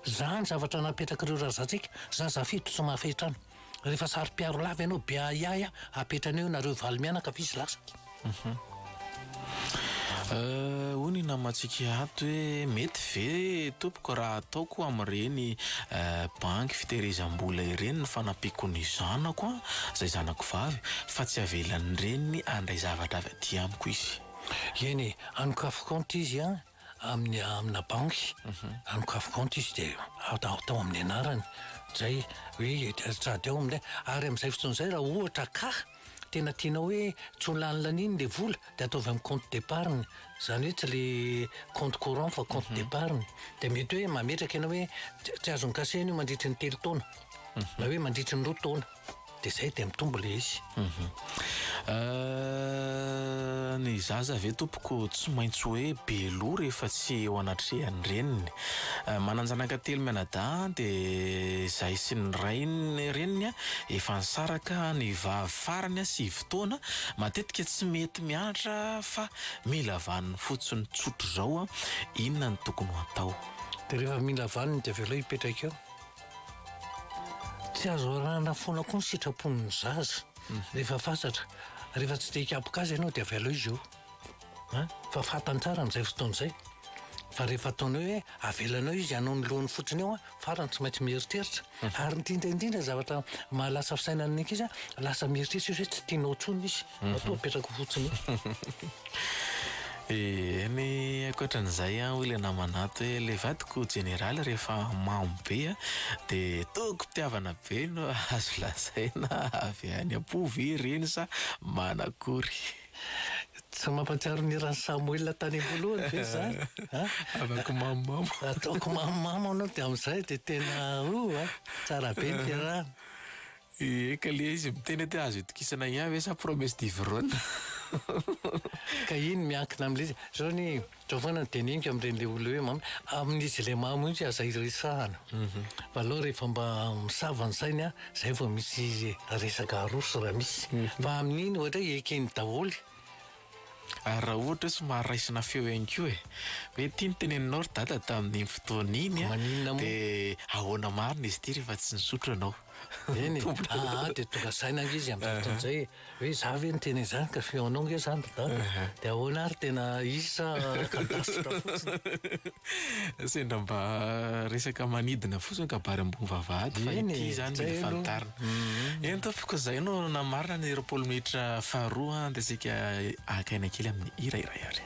zany zavatra napetraka ireo razantsika zaza fito tsy mahafetrano rehefa sary-piaro lavy ianao be ahiahy apetrana eo nareo valy mianaka fa izy lasa. Hoy ny namantsika ato hoe mety ve tompoko raha ataoko amin'ireny banky fitehirizam-bola ireny ny fanampiako ny zanako zay zanako vavy fa tsy avelan'ireny andray zavatra avy aty amiko izy. Eny anokafo compte izy amina banky anokafo compte izy dia atao amin'ny anarany zay hoe sady ao amin'ilay ary amin'izay fotoan'izay raha ohatra ka tena tianao hoe tsy ho lanilaniny le vola dia ataovy amin'ny compte d'épargne zany hoe tsy le compte courant fa compte d'épargne dia mety hoe mametraka ianao hoe tsy azony kaseny io mandritry ny 3 taona na hoe mandritry ny 2 taona dia izay dia mitombo le izy. Ny zaza ve tompoko tsy maintsy hoe beloha rehefa tsy eo anatrehany reniny mananjanaka telo mianadahy dia zay sy ny rainy reniny efa nisaraka ny vavy farany 7 taona matetika tsy mety mianatra fa mila vaniny fotsiny tsotro zao inona ny tokony ho atao. Dia rehefa mila vaniny dia avela hipetraka eo tsy azo arahana foana koa ny sitrapon'ny zaza rehefa fasatra rehefa tsy te hikapoka azy ianao dia avela izy io fa fatany tsara amin'izay fotoan'izay fa rehefa ataonao hoe avelanao izy anao ny lohany fotsiny eo farany tsy maintsy mieritreritra ary indrindra zavatra mahalasa fisainany ankizy lasa mieritreritra izy hoe tsy tianao tsony izy atao apetraka fotsiny Eny ankoatran'izay hoy namanato hoe le vadiko generaly rehefa mambe dia toko pitiavana be no azo lazaina avy any ampovy ireny sa manakory. Tsy mampatsiaro ny ran'ny Samuel tany am-boalohany ve zany Afaka mamamo ataoko mamamo anao dia amin'izay dia tena tsara be ny fiarahana. Eka le izy miteny hoe azo itokisana ihany ve sa promesse d'ivrogne. Ka iny miankina amin'ilay izy zao ny zao foana ny deninika amin'ireny le olona hoe amin'izy ilay mamo itsy aza iresahana fa aloha rehefa mba misava ny sainy zay vao misy resaka arosy raha misy fa amin'iny ohatra ekeny daholo. Ary raha ohatra somary raisina feo ihany koa hoe tia ny teneninao ry dada tamin'ny fotoana iny dia ahoana marina izy ity rehefa tsy nisotro ianao. Eny dia tonga saina izy amin'ny fotoan'izay hoe za ve ny teny izany ka feo anao nge zany dia ahoana ary tena isa kadasitra fotsiny. Sendra mba resaka manidina fotsiny ka bary ambony vavahady fa ity zany mila fantarina. Eny tompoko izay no namarina ny 20 minitra faharoa dia isika akaina kely amin'ny hira iray.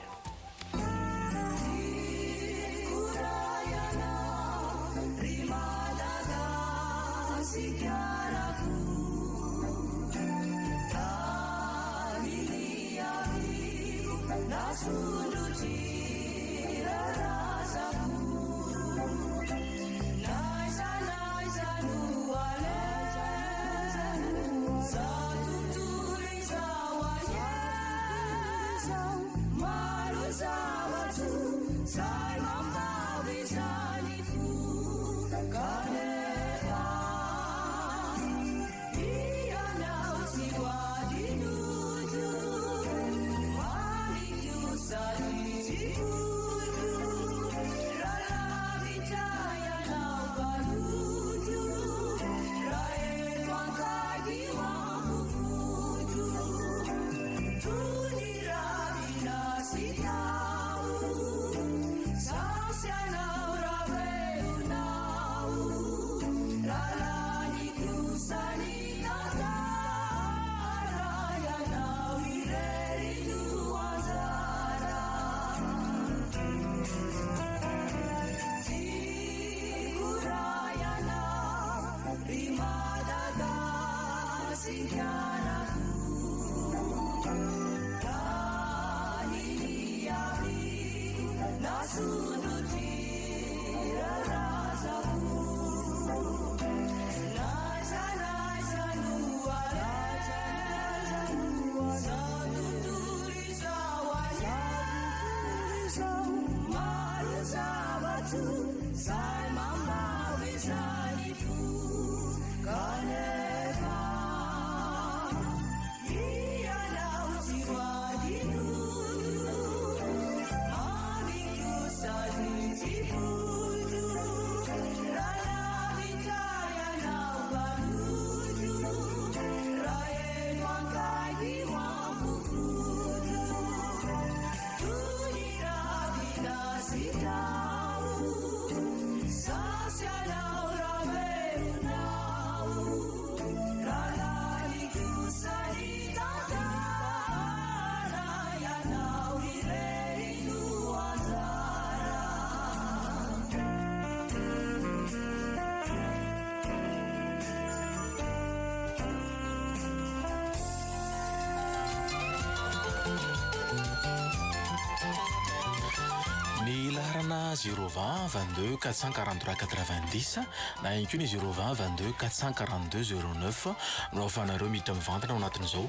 Ilarana 020 22 443 90 na ihany koa ny 020 22 442 09 no ahafahanareo miditra mivantana ao anatin'izao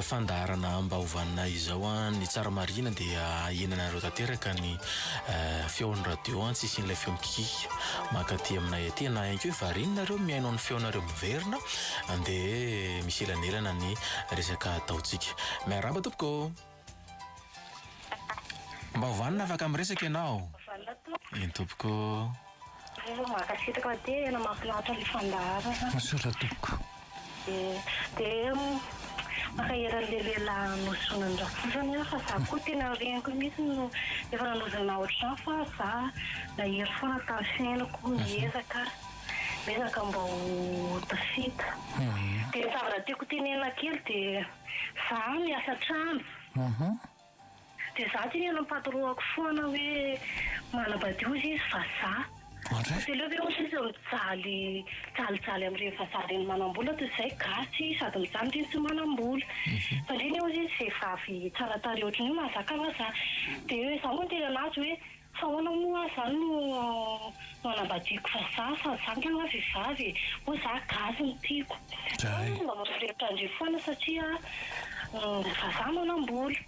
fandarana mba hovanina izao ny tsara marina dia enanareo tanteraka ny feon'ny radio tsy isin'ilay feo mikiki makaty aminay aty na ihany koa varinareo miaino ny feonareo miverina andeha misy elanelana ny resaka ataontsika miaraba tompoko mba hovanina afaka miresaka ianao eny tompoko makasitraka dia mahafinaritra ny fandaharana masora tompoko dia makaheran'le lehilahy nosonany rafosany fa za koa tena reniko mihitsy no efa nanozana ohatr'izany fa za nahery foana tamin'ny fiainako miezaka mba ho tafita dia zavatra tiako tenena kely dia za miasa trano dia za ty ny patroako foana hoe manabadio izy fa za dia leo ve ohatra izy mijaly amin'ireny fazaly ny manam-bola toy izay gasy sady mijaly ireny tsy manam-bola fa ndreny ozy izy vehivavy tsara tary ohatrany io mahazaka fa za dia hoe za moa tena anazy hoe fa hoana moa zany no anambadiako fa za sady zany tena vehivavy ho za gasy no tiako mba mampirehitra andre foana satria fa za manam-bola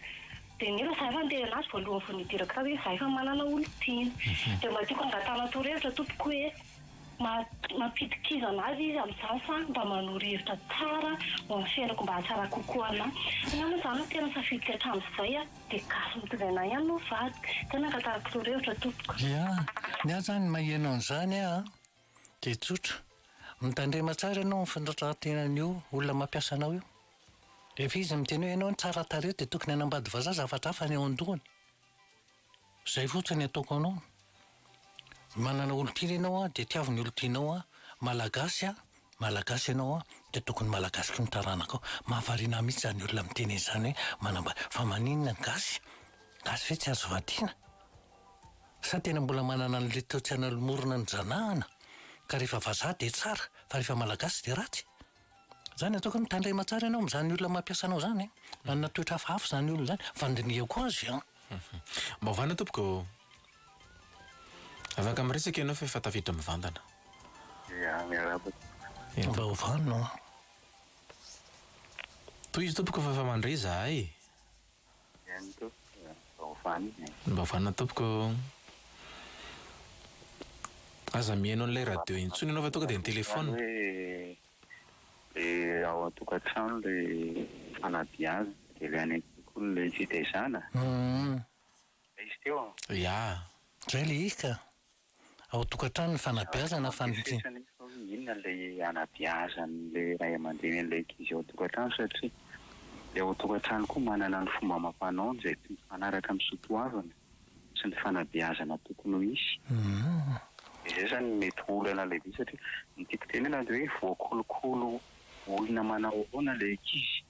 dia nefa za efa ndeha anazy voalohany vao nidirako ta hoe za efa manana olo tiana dia mba tiako angatana torohevitra tompoko hoe mampidikiza anazy izy amin'izany sa mba manoro hevitra tsara ho amin'ny fiainako mba hatsara kokoa anahy nama zany no tena safidika hatramin'izay dia gasy mitovy anay ihany no vady tena angatarako torohevitra tompoko ny ahy zany maheno an'izany dia tsotra mitandrema tsara ianao ny fandratratenan'io olona mampiasa anao io rehefa izy miteny hoe ianao ny tsara tareo dia tokony hanambady vazaha zavatra hafa ny ao an-dohany izay fotsiny ataoko anao manana olo-tiana ianao dia tiaviny olo-tianao malagasy ianao dia tokony malagasy ko nytaranako mahavarina mihitsy zany olona miteny izany hoe manambady fa maninona ny gasy ve tsy azo vadiana sa tena mbola manana n'le toetsy analomorona ny janahana ka rehefa vazaha dia tsara fa rehefa malagasy dia ratsy zany ataoko mitandrema tsara ianao amin'izany olona mampiasa anao zany manana toetra hafahafa zany olona zany fandiniako azy mba hovana tompoko afaka miresaka ianao fa efa tafiditra mivantana mba hovanao toy izy tompoko fa efa mandray zahay mba hovana tompoko aza mihaino an'ilay radio intsony ianao fa tonga dia ny telefona ao an-tokantrano le fanabeaza dia le any tokoa le fitaizana izy teo ia zay le ika ao tokantrano ny fanabeazana inona le anabeazany le ray aman-dreny an'ilay ankizy ao tokantrano satria le ao tokantrano koa manana ny fomba amam-panao izay manaraka amin'ny sotoavana sy ny fanabeazana tokony ho isy izay zany mety olana lehibe satria ny tiako tenena dia hoe voakolokolo olona manao ahoana le ankizy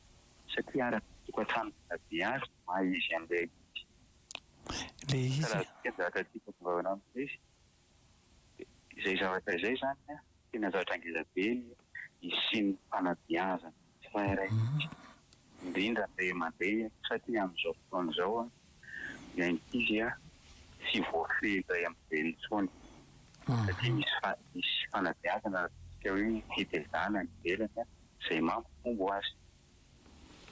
satria araka tokantrano fanabeaza maha-izy an'ilay ankizy le izy zavatra tiako vavana amin'izay izay zavatra izay zany tena zavatra angizabe ny sy ny fanabeazana sy iray indrindra le mandeha satria amin'izao fotoana izao a ny ankizy a sy voafehitra amin'izay intsony satria misy fanabeazana ka hoe fitaizana ny velany a izay mampifombo azy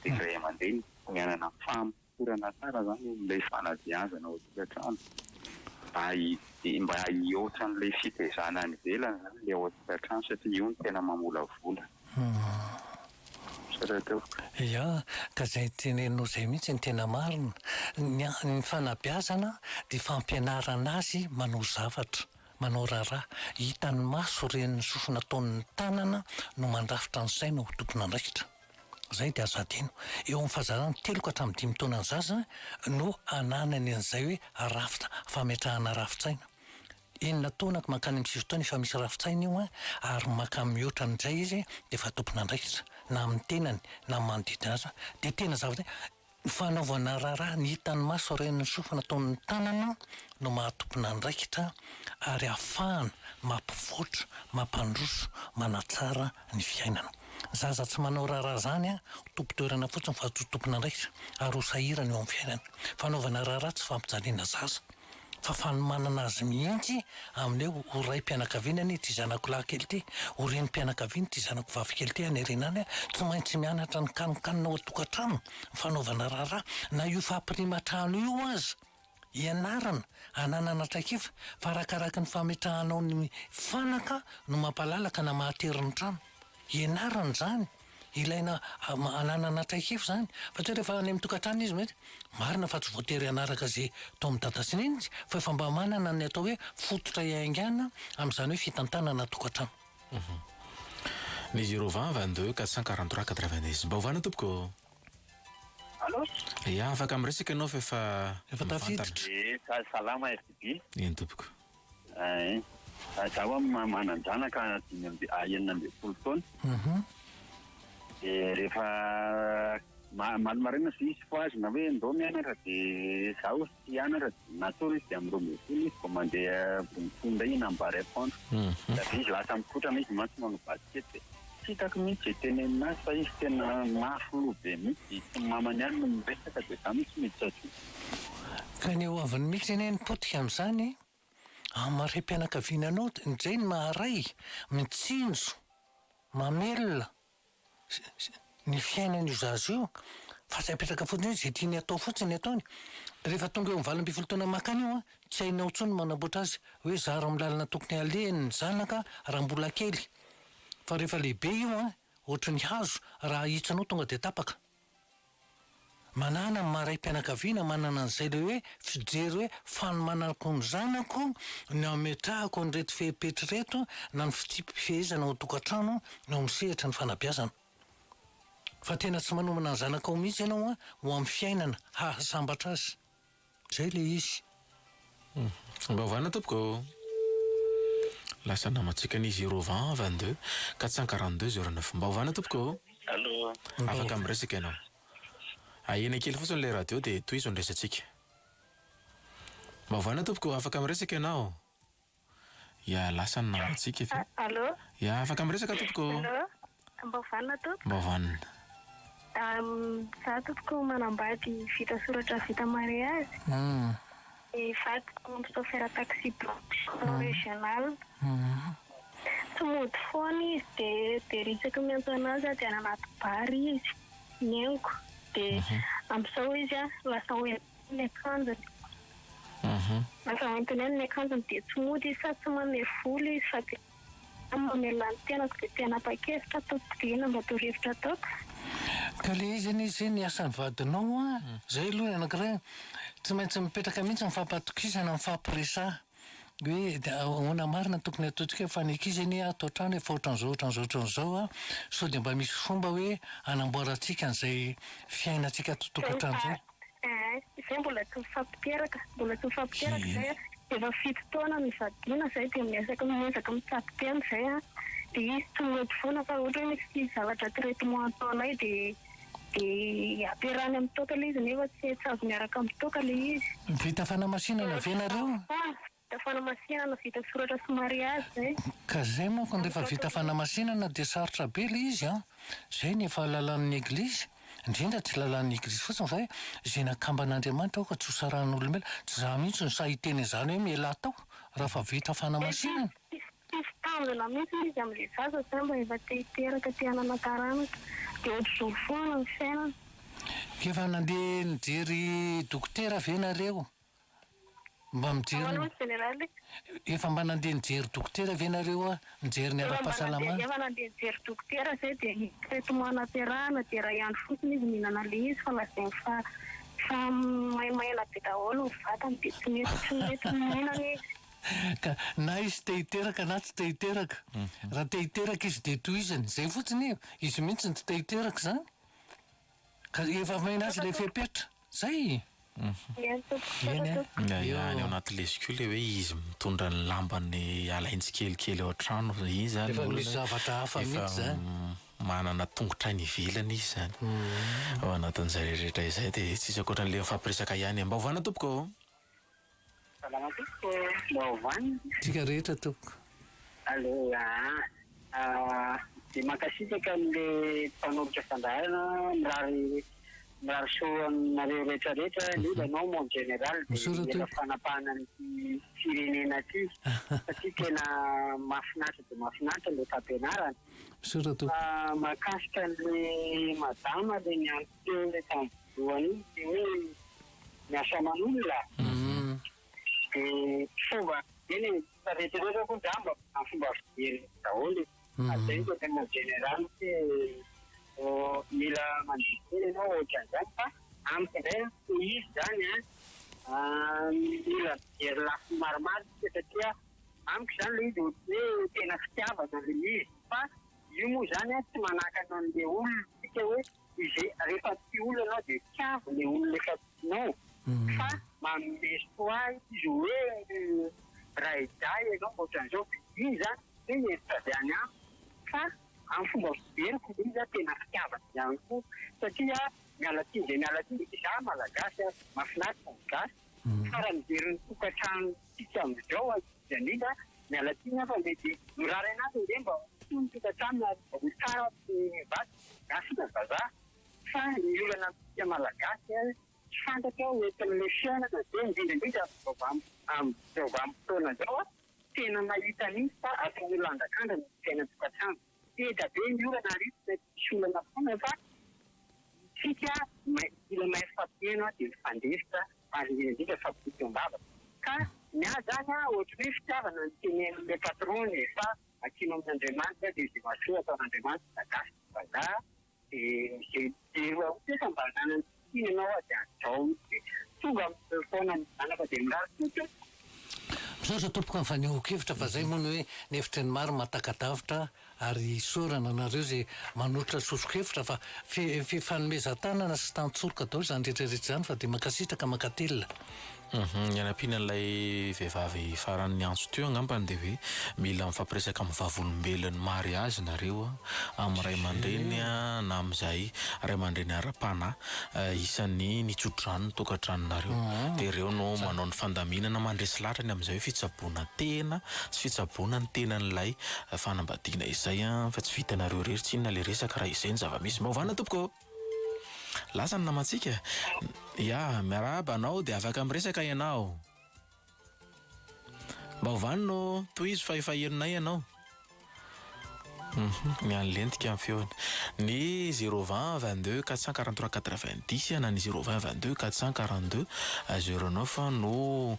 dia iray aman-dreny mianana fampikorana tsara zany ilay fanabeazana ao tokantrano mba hihoatra n'ilay fitaizana ny velany zany le ao tokantrano satria io no tena mamolavola ia ka zay tenenao zay mihitsy ny tena marina ny fanabeazana dia fampianarana azy manao zavatra manao raharaha hitany maso reniny sofina taon'ny tanana no mandrafitra ny saina ho tompona andraikitra zay dia azadino eo amin'ny fahazarana 3 ka hatramin'ny 5 taona ny zaza no ananany an'izay hoe rafitra fametrahana rafitsaina enina taona ka mankany amin'ny 6 taona efa misy rafitsaina io ary maka mihoatra amin'izay izy dia efa tompona andraikitra na amin'ny tenany na amin'ny manodidina azy dia tena zavatra fanaovana raharaha ny hitany maso reniny sofina taon'ny tanana no mahatompona andraikitra ary ahafahana mampivoatra mampandroso manatsara ny fiainana zaza tsy manao raharaha zany a tompo-toerana fotsiny fa tompona andraikitra ary ho sahirana eo amin'ny fiainana fanaovana raharaha tsy fampijaliana zaza fa fanomanana azy mihitsy amin'eo ho ray mpianakavianany ty zanako lahy kely ty ho reny mpianakaviany ty zanako vavy kely ty anerenany a tsy maintsy mianatra ny kanokanina ao atokantrano fanaovana raharaha na io fampirimatrano io azy ianarana ananana traikefa fa arakaraka ny fametrahanao ny fanaka no mampalalaka na mahateriny trano ianarana zany ilaina ananana traikefa zany fa tsy rehefa any amin'ny tokantrano izy mety marina fa tsy voatery anaraka zay tao amin'ny dadasiny iny fa efa mba manana ny atao hoe fototra iaingana amin'izany hoe fitantanana tokantrano ny 020 22 443 90 mba hovana tompoko allo ia afaka miresaka ianao fa efa tafiditra salama FB eny tompoko zaho mananjanaka 20 taona rehefa malimarina sy izy fo azy na hoe ndao mianatra dia zaho sy hianatra natoro izy dia amin'ny 12 izy vao mandeha fondra iny ambary apandro da izy lasa mikotrana izy mantsy manao basikety tsy hitako mihitsy zay teneninazy fa izy tena mafy be mihitsy sy mamany any no miresaka dia za mihitsy miditsatso ka ny eo aviny mihitsy eny nipotika amin'izany amare mpianakaviananao indray ny maharay mitsinjo mamelona ny fiainan'io zaza io fa tsy apetraka fotsiny zay tiany atao fotsiny ataony rehefa tonga eo amin'ny 20 taona makany io tsy hainao tsony manamboatra azy hoe zaro amin'ny lalana tokony alehany ny zanaka raha mbola kely fa rehefa lehibe io ohatra ny hazo raha hitsanao tonga dia tapaka manana maray mpianakaviana manana an'izay le hoe fijery hoe fanomanako ny zanako ny ametrahako ny reto fehipetry reto na ny fifehezana ao tokantrano no misehatra ny fanabeazana fa tena tsy manomana ny zanaka ao mihitsy ianao ho amin'ny fiainana hahasambatra azy zay le izy mba hovana tompoko lasa namatsika ny 020 22 442 09 mba hovana tompoko allo afaka miresaka ianao ena kely fotsiny le radio dia toy izy ndraisantsika mba hovana tompoko afaka miresaka ianao ia lasa ny namatsika fa allo ia afaka miresaka tompoko allo mba hovana tompoko mba hovana za tompoko manambady vita soratra vita mariazy vadiko chauffeur taxi régional tsy mody foana izy dia risaka miantso anazy dia anaty bary izy miaingo dia amin'izao izy lasa hoentiny akanjony lasa hoentiny ny akanjony dia tsy mody izy fa tsy manome vola izy fa dia mamela ny tenako dia tena pakevitra ataoko dia ina mba torohevitra ataoko ka le izy izy ny asan'ny vadinao zay aloha anankiray tsy maintsy mipetraka mihitsy mifampatokisana mifampiresaha hoe ahoana marina tokony ataontsika fa ny akizany atao trano efa ohatran'izao sao dia mba misy fomba hoe anamboarantsika an'izay fiainantsika totokantrano zay zay mbola tsy mifampiteraka zay efa 7 taona mivadina zay dia miezaka mitsapitena zay dia izy tsy mety foana fa ohatra hoe misy zavatra traitement ataonay dia ampiarahany amin'ny toka le izy nefa tsy azo miaraka amin'ny toka le izy vita fanamasinana ve nareo vita fanamasinana vita soratra somary azy zay. Ka zay manko rehefa vita fanamasinana dia sarotra be ilay izy a. Zay ny efa lalan'ny eglizy. Indrindra tsy lalan'ny eglizy fotsiny fa hoe izay nakamban'Andriamanitra ao ka tsy hosaran'olombelona. Tsy za mihitsy no sahiteny izany hoe miala tao raha fa vita fanamasinana. Tanjona mihitsy izy amin'ilay zaza zay mba efa te-hiteraka te hanana-taranaka dia ohatr'izao foana ny fiainana. Efa nandeha nijery dokotera ve nareo? Mba mijery generaly efa mba nandeha nijery dokotera ve nareo a? Nijery ny ara-pahasalamana? Efa nandeha nijery dokotera zay dia ny traitement nampiarahana dia raha ihany fotsiny izy mihinana le izy fa lazainy fa maimaina be daholo ny vatany dia tsy mety mihinana izy. Ka na izy te hiteraka na tsy te hiteraka. Raha te hiteraka izy dia tohizany. Zay fotsiny izy mihitsy ny tsy te hiteraka zany. Ka efa maina azy le fepetra. Zay. Any ao anaty lesikule hoe izy mitondra ny lambany alainy tsikelikely ao an-trano izy zany. Efa misy zavatra hafa mihitsy zany. Manana tongotra ny ivelany izy zany. Ao anatin'izay rehetra izay dia tsisy ankoatran'ilay fampiresaka ihany. Mba hovana tompoko. Salama tompoko. Mba hovana. Tsika rehetra tompoko. Allo, dia mankasitraka amin'ilay mpanoritra fandaharana mirary soa aminareo rehetrarehetra indrindra anao mon général dia ela fanapahana ny firenena aty satria tena mahafinaritra dia mahafinaritra ilay fampianarana. Mahakasika an'ilay madama dia niantso teo ilay tamin'ny voalohany dia hoe miasa aman'olona. Dia fomba eny rehetrarehetra koa zamba amin'ny fomba fijery daholo. Azay koa tena général hoe mila mandikely ianao ohatran'izany fa amiko indray izy zany mila mijery lafy maromaro satria amiko zany le izy hoe tena fitiavana le izy fa io moa zany tsy manakana an'ilay olona tsika hoe izay rehefa tsy olona anao dia tiavo le olona efa tinao fa manome espoir izy hoe raha iday ianao ohatran'izao izy zany hoe entadiany amiko fa amin'ny fomba fijeriko izy tena fitiavana ihany koa satria mialatsiny za malagasy mahafinaritra ny gasy fa raha mijery ny tokantrano tsika amin'izao izy indrindra mialatsiny fa mety mirary anazy indray mba tsy ny tokantrano ho tsara vaty gasy na vazaha fa ny olana tsika malagasy tsy fantatra oetin'ilay fiainana dia indrindraindrindra amin'izao vanim-potoana zao tena mahita an'iny fa atao olandakandra ny fiaina tokantrano. Eda be ny olana arito mety tsy olana foana fa tsika mila mahay fampiana dia mifandefitra ary indrindra fampitombavana. Ka miahy zany ohatra hoe fitiavana ny tenen'ilay patrony fa akino amin'Andriamanitra dia izay mahasoa ataon'Andriamanitra nagasy vazaha dia izay tesa mba zanany tiana ianao dia anjao dia tonga amin'ny foana zanaka dia mirary totra. Misaotra tompoko ny fanehon-kevitra fa zay moa ny hoe ny hevitra ny maro mahatakadavitra ary sorana anareo zay manotra tsosokevitra fa fifanomezan-tanana sy tantsorika daholo zany rehetrarehetra zany fa dia mankasitraka mankatelina. Ny anampiana ilay vehivavy faran'ny antso teo angambany dia hoe mila mifampiresaka amin'ny vavolombelon'ny mariazy nareo amin'ny ray aman-dreny na amin'izay ray aman-dreny ara-panahy isan'ny nitsodrano ny tokantranonareo dia ireo no manao ny fandaminana mandresy latrany amin'izay hoe fitsaboana tena sy fitsaboana ny tenan'ilay fanambadiana izay fa tsy vitanareo rery tsy inona le resaka raha izay ny zava-misy. Mahovana tompoko. Lasa ny namantsika. Ya, miarahaba anao dia afaka miresaka ianao. Mba hovanno toy izy fa efa herinay ianao. Miany lentika amin'ny feony. Ny 020 22 443 90 na ny 020 22 442 09 no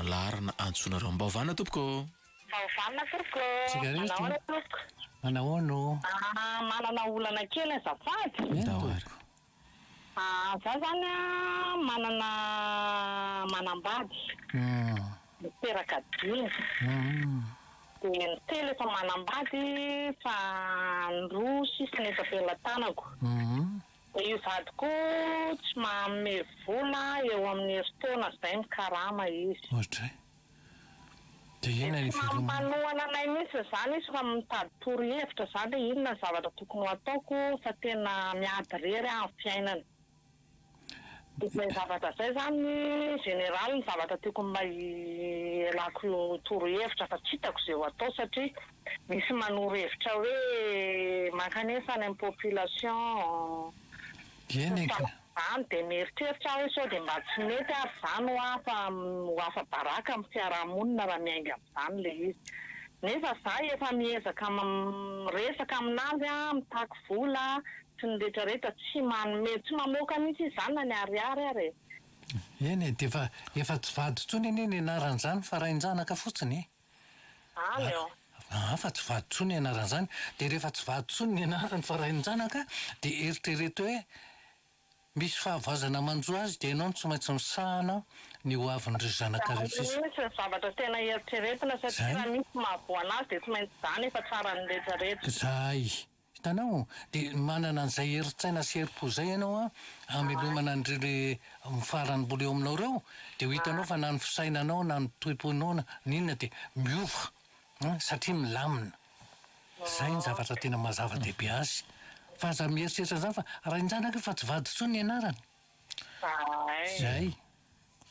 laharana antsonareo. Mba hovana tompoko. Hovana tompoko. Manahoano? Manana olana kely azafady. Za zany manambady miteraka dimy dia nitely efa manambady fa ndroa sisa nefa pelatanako dia io vadiko tsy manome vola eo amin'ny herintaona zay mikarama izy. Mampanohana anay mihitsy zany izy fa mitady torohevitra zany hoe inona zavatra tokony ho ataoko fa tena miady rery amin'ny fiainana. Izay zavatra zay zany général ny zavatra tiako alako toro-hevitra fa tsy hitako izay ho atao satria misy manoro hevitra hoe mankanesana amin'ny population eny zany dia mieritreritra aho hoe sao dia mba tsy mety ary zany ho afa baraka amin'ny fiarahamonina raha miainga amin'izany le izy. Nefa za efa miezaka resaka aminazy mitaky vola sy ny rehetrarehetra tsy manome tsy mamoaka mihitsy izany na ny ariary ary. Eny dia efa tsy vady tsony anie ny anaran'izany fa rain-janaka fotsiny. Any eo. Fa tsy vady tsony anaran'izany dia rehefa tsy vady tsony ny anarany fa rain-janaka dia eritrereto hoe misy fahavoazana manjo azy dia ianao tsy maintsy misahana ny ho avin'ireo zanaka rehetra. Misy zavatra tena eritreretina satria raha misy mahavoana azy dia tsy maintsy zany efa tsara ny rehetrarehetra. Zay hitanao dia manana an'izay heritsaina sy herim-po izay ianao hamelomana an'ireo mifarany mbola eo aminao ireo dia ho hitanao fa na ny fisainanao na ny toe-ponao n'inona dia miova satria milamina. Zay ny zavatra tena mazava-dehibe azy. Fa aza mieritreritra izany fa rain-janaka fa tsy vady tsony ny anarany. Zay.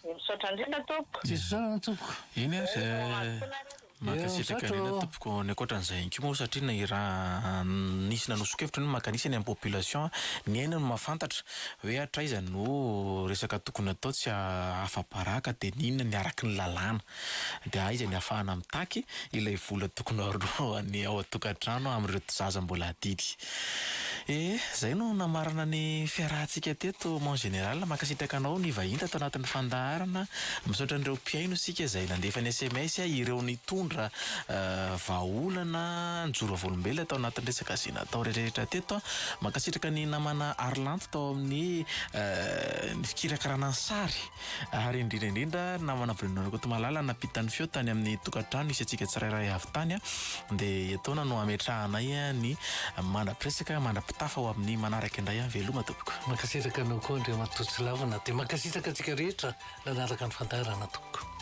Misaotra indrindra tompoko. Tsy saona tompoko. Iny makasitraka rena tompoko ny ankoatran'izay inko moa satria na raha nisy nanosokevitra no makanisany amin'ny population ny aina no mahafantatra hoe hatraiza no resaka tokony atao tsy afa-baraka dia ninona ny araky ny lalàna dia aiza ny ahafahana mitaky ilay vola tokony aroany ao an-tokantrano amin'ireo zaza mbola adidy. Zay no namarana ny fiarahantsika teto mon général. Makasitraka anao ny vahiny tao anatin'ny fandaharana misaotra an'ireo mpiaino sika izay nandefa ny SMS ireo nitondra vahaolana njoro volombelona tao anatin'ny resaka izay natao rehetrarehetra teto. Makasitraka ny namana Arlanto tao amin'ny fikirakarana ny sary ary indrindraindrindra namana Bruno Kotomalala nampitany feo tany amin'ny tokantrano isy antsika tsirairay avy tany dia etoana no ametrahanay ny mandrapresaka mandra-pitafa ho amin'ny manaraka indray veloma tompoko. Makasitraka anao koa Andriamanitra Lavana dia makasitraka antsika rehetra nanaraka ny fandaharana tompoko.